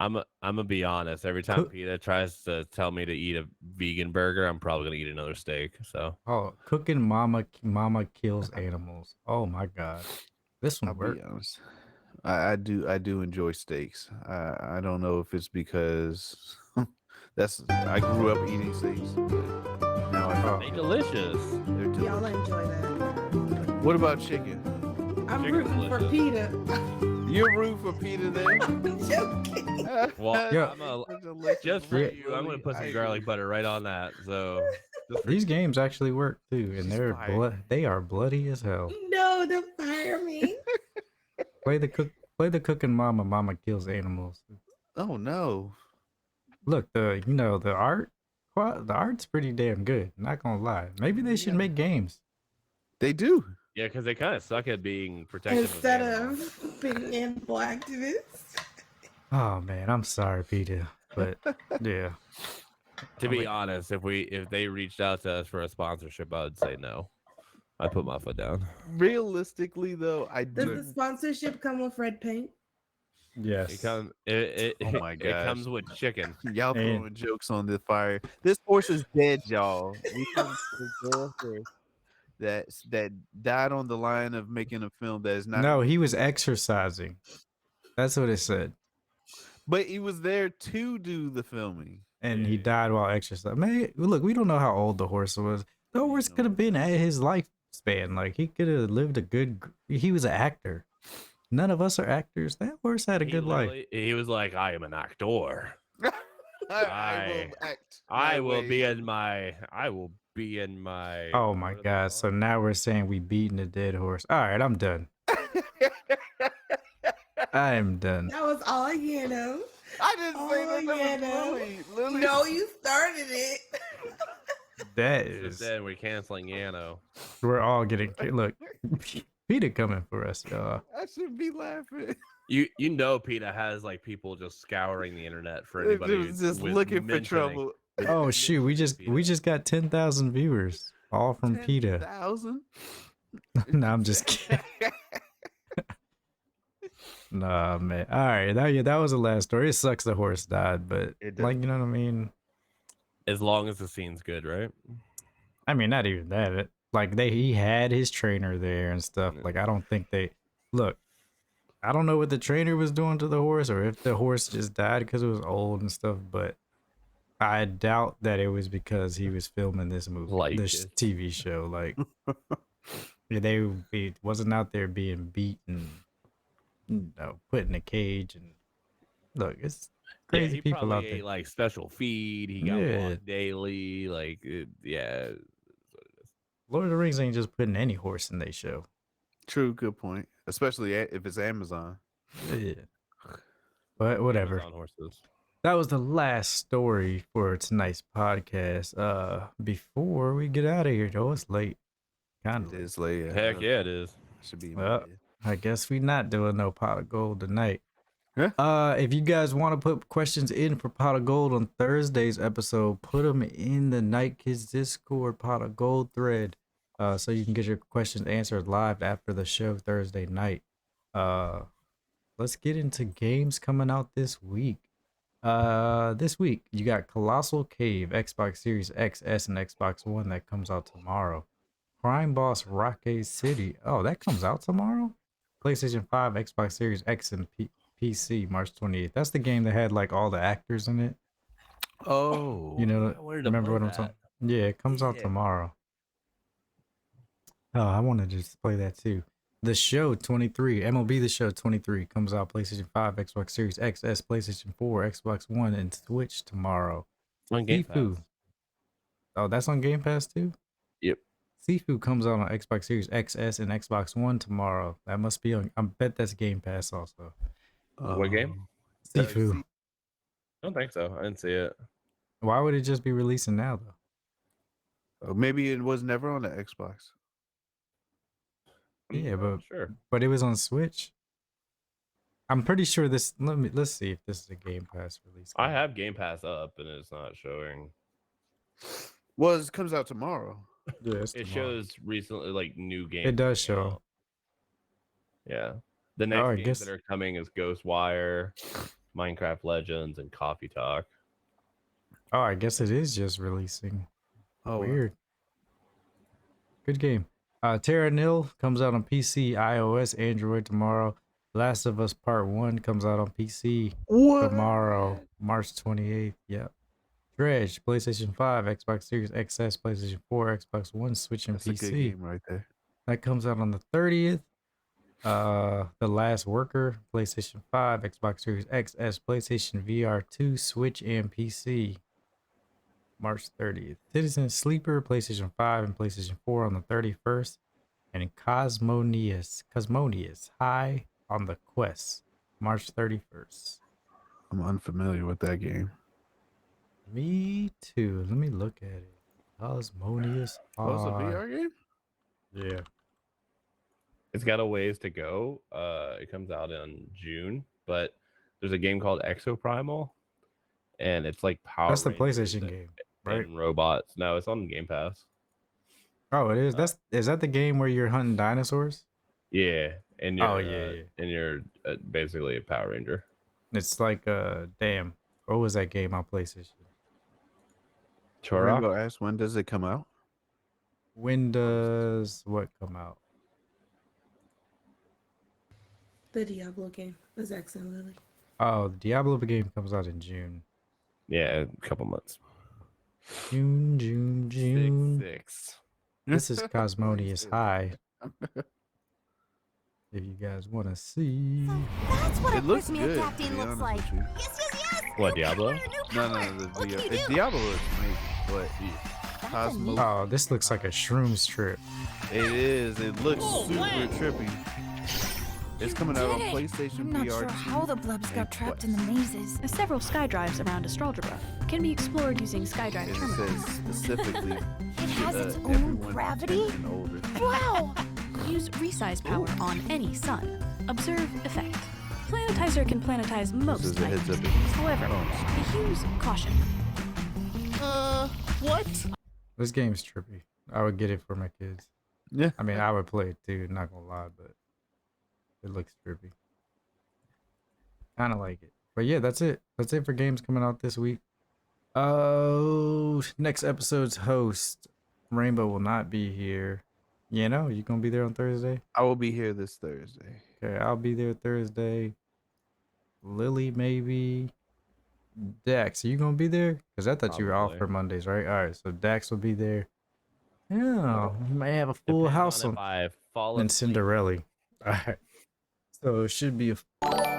I'm gonna be honest. Every time Cook- PETA tries to tell me to eat a vegan burger, I'm probably gonna eat another steak. So Oh, cooking Mama kills animals. Oh my god, this I'll one be worked. honest. I do enjoy steaks. I don't know if it's because I grew up eating steaks. But now I Oh. they delicious. they're Y'all delicious. enjoy that. What about chicken? I'm Chicken's rooting for delicious. PETA. You're rooting for PETA there. I'm joking. Well, Yeah. Just for Yeah. you, I'm gonna put some garlic butter right on that. So just for These you. games actually work too, and She's they're fired. they are bloody as hell. No, don't fire me. Play the cooking Mama kills animals. Oh no. Look, the art's pretty damn good. Not gonna lie. Maybe they should Yeah. make games. They do. Yeah, because they kind of suck at being protective Instead of animals. of being animal activists. Oh man, I'm sorry, Peter, but yeah. To be Wait. honest, if they reached out to us for a sponsorship, I would say no. I'd put my foot down. Realistically though, I Does do. the sponsorship come with red paint? Yes. It comes. It, Oh my it gosh. comes with chicken. Y'all And- throwing jokes on the fire. This horse is dead, y'all. We found this girl horse that died on the line of making a film that is not. No, he was exercising. That's what it said. But he was there to do the filming. And he died while exercising. Man, look, we don't know how old the horse was. The horse could have been at his lifespan. Like he could have lived a good. He was an actor. None of us are actors. That horse had a He good life. literally- He was like, "I am an actor. I will act. I my will way." be in my. I will be in my." Oh my what are they god! So called? now we're saying we beaten a dead horse. All right, I'm done. I am done. That was all you know. I didn't say that. Oh, That yeah, was no. Lily. Lily. No, you started it. That So is. then we're canceling Yano. We're all getting. Look, Peter coming for us, y'all. I should be laughing. You know PETA has like people just scouring the internet for It anybody was just with looking for mentioning- trouble. Oh shoot, we just PETA. got 10,000 viewers, all from PETA. 10,000? No, I'm just kidding. Nah, man. All right, that was the last story. It sucks the horse died, but It does. like you know what I mean. As long as the scene's good, right? I mean, not even that. He had his trainer there and stuff. Yeah. Like I don't think they look. I don't know what the trainer was doing to the horse or if the horse just died because it was old and stuff, but I doubt that it was because he was filming this movie, Like this it. TV show. Like, it wasn't out there being beaten, put in a cage. And look, it's Yeah, crazy he people probably out there. ate like special feed. He got Yeah. walked daily. Like, yeah. Lord of the Rings ain't just putting any horse in their show. True, good point. Especially if it's Amazon. Yeah. But whatever. Amazon horses. That was the last story for tonight's podcast. Before we get out of here, though, it's late. Kind It of. is late. Heck yeah, it is. Should be in Well, bed. I guess we not doing no pot of gold tonight. Yeah. If you guys want to put questions in for pot of gold on Thursday's episode, put them in the Night Kids Discord pot of gold thread, so you can get your questions answered live after the show Thursday night. Let's get into games coming out this week. This week you got Colossal Cave, Xbox Series X, S, and Xbox One that comes out tomorrow. Crime Boss Rocket City. Oh, that comes out tomorrow? PlayStation 5, Xbox Series X, and PC March 28th. That's the game that had like all the actors in it. Oh. You know, I wanted to remember play what I'm that. talking? Yeah, it comes out Yeah. tomorrow. Oh, I want to just play that too. The Show 23, MLB The Show 23 comes out PlayStation 5, Xbox Series X, S, PlayStation 4, Xbox One, and Switch tomorrow. On Game Sifu. Pass. Oh, that's on Game Pass too? Yep. Sifu comes out on Xbox Series XS and Xbox One tomorrow. That must be on. I bet that's Game Pass also. What game? Sifu. I don't think so. I didn't see it. Why would it just be releasing now though? Maybe it was never on the Xbox. I'm Yeah, not but sure. but it was on Switch. I'm pretty sure this. Let's see if this is a Game Pass release. I have Game Pass up and it's not showing. Well, it comes out tomorrow. Yeah, it's It tomorrow. shows recently like new games. It does coming show. out. Yeah. The next I games guess- that are coming is Ghostwire, Minecraft Legends, and Coffee Talk. Oh, I guess it is just releasing. Oh, Weird. Good game. Terra Nil comes out on PC, iOS, Android tomorrow. Last of Us Part 1 comes out on PC tomorrow, March 28th. Yep. Dredge, PlayStation 5, Xbox Series XS, PlayStation 4, Xbox One, Switch, and That's a good PC. game right there. That comes out on the 30th. The Last Worker, PlayStation 5, Xbox Series XS, PlayStation VR 2, Switch, and PC. March 30th. Citizen Sleeper, PlayStation 5 and PlayStation 4 on the 31st. And Cosmonius High on the Quest, March 31st. I'm unfamiliar with that game. Me too. Let me look at it. Cosmonius Oh, it's a High. VR game? Yeah. It's got a ways to go. It comes out in June, but there's a game called Exoprimal, and it's like Power That's the Rangers PlayStation and- game, right? and robots. No, it's on Game Pass. Oh, it is. Is that the game where you're hunting dinosaurs? Yeah, and you're Oh, yeah. and you're basically a Power Ranger. It's like damn. What was that game on PlayStation? Turok? Rainbow asked, when does it come out? When does what come out? The Diablo game is excellent, Lily. Oh, the Diablo game comes out in June. Yeah, a couple months. June. Six. This is Cosmonius High. If you guys want to see. That's what It a looks Christmas good, to captain be looks honest like. with you. Yes, yes, yes. What, Diablo? No, the What can VR. you do? Diablo looks amazing, but That's a neat- Oh, this looks like a shrooms trip. it is. It looks super trippy. It's coming out on did it. PlayStation I'm not VR. sure how the blubs got and trapped in the mazes. Several SkyDrives around Astralgebra can be explored using SkyDrive It terminals. says specifically. It has its own everyone gravity. 10 and older. Wow. Use resize power on any sun. Observe effect. Planetizer can planetize This most is a heads items. up. However, use caution. What? This game's trippy. I would get it for my kids. Yeah. I mean, I would play it too, not gonna lie, but it looks trippy. Kind of like it. But yeah, that's it. That's it for games coming out this week. Oh, next episode's host, Rainbow, will not be here. You know, you gonna be there on Thursday? I will be here this Thursday. Okay, I'll be there Thursday. Lily, maybe. Dax, are you gonna be there? Because I thought you were off Probably. for Mondays, right? All right, so Dax will be there. Yeah, we might have a full Depends house on on if I fall and asleep. Cinderella. All right, so it should be a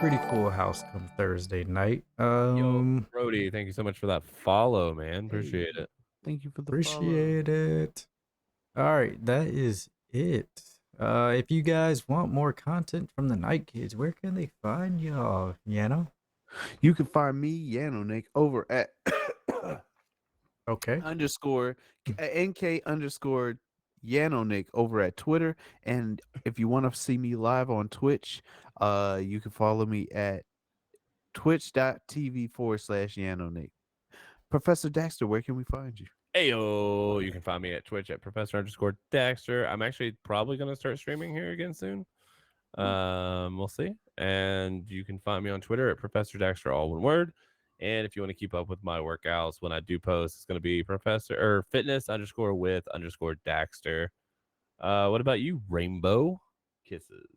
pretty full house come Thursday night. Yo, Brody, thank you so much for that follow, man. Appreciate it. Thank you for the follow. Appreciate it. All right, that is it. If you guys want more content from the Night Kids, where can they find y'all? Yano? You can find me, Nick, over at Okay. underscore NK underscore Nick over at Twitter. And if you want to see me live on Twitch, you can follow me at twitch.tv/Nick. Professor Daxter, where can we find you? Ayo, you can find me at Twitch at Professor_Daxter. I'm actually probably gonna start streaming here again soon. We'll see. And you can find me on Twitter at Professor Daxter, all one word. And if you want to keep up with my workouts when I do post, it's gonna be Fitness_with_Daxter. What about you, Rainbow Kisses?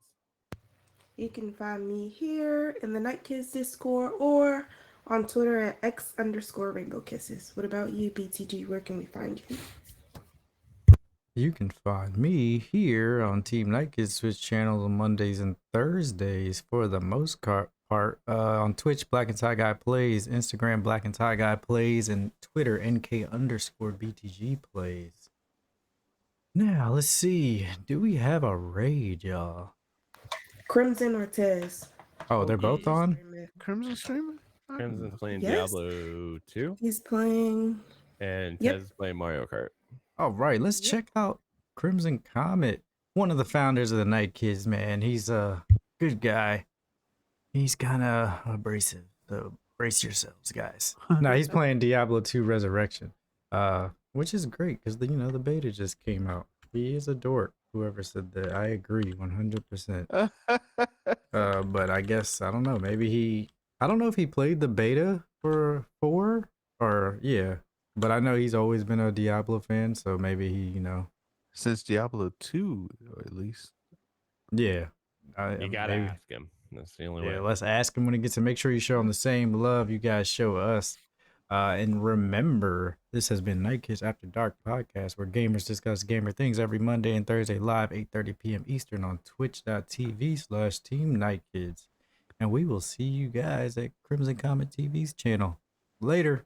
You can find me here in the Night Kids Discord or on Twitter at X_Rainbow Kisses. What about you, BTG? Where can we find you? You can find me here on Team Night Kids Switch channel on Mondays and Thursdays for the most part. On Twitch, Black and Tie Guy Plays, Instagram, Black and Tie Guy Plays, and Twitter, NK_BTG Plays. Now, let's see. Do we have a raid, y'all? Crimson Ortez. Oh, they're both on? Crimson streamer? Crimson's playing Yes. Diablo 2, He's playing. and Yep. Tez is playing Mario Kart. All right, let's Yep. check out Crimson Comet, one of the founders of the Night Kids, man. He's a good guy. He's kind of abrasive, so brace yourselves, guys. No, he's playing Diablo 2 Resurrection, which is great because the beta just came out. He is a dork. Whoever said that, I agree 100%. But I guess I don't know. Maybe I don't know if he played the beta for 4 or yeah. But I know he's always been a Diablo fan, so maybe he, Since Diablo 2, or at least. yeah. You gotta maybe. ask him. That's the only Yeah, way. let's ask him when he gets to. Make sure you show him the same love you guys show us. And remember, this has been Night Kids After Dark podcast, where gamers discuss gamer things every Monday and Thursday live, 8:30 p.m. Eastern on twitch.tv/Team Night Kids. And we will see you guys at Crimson Comet TV's channel. Later.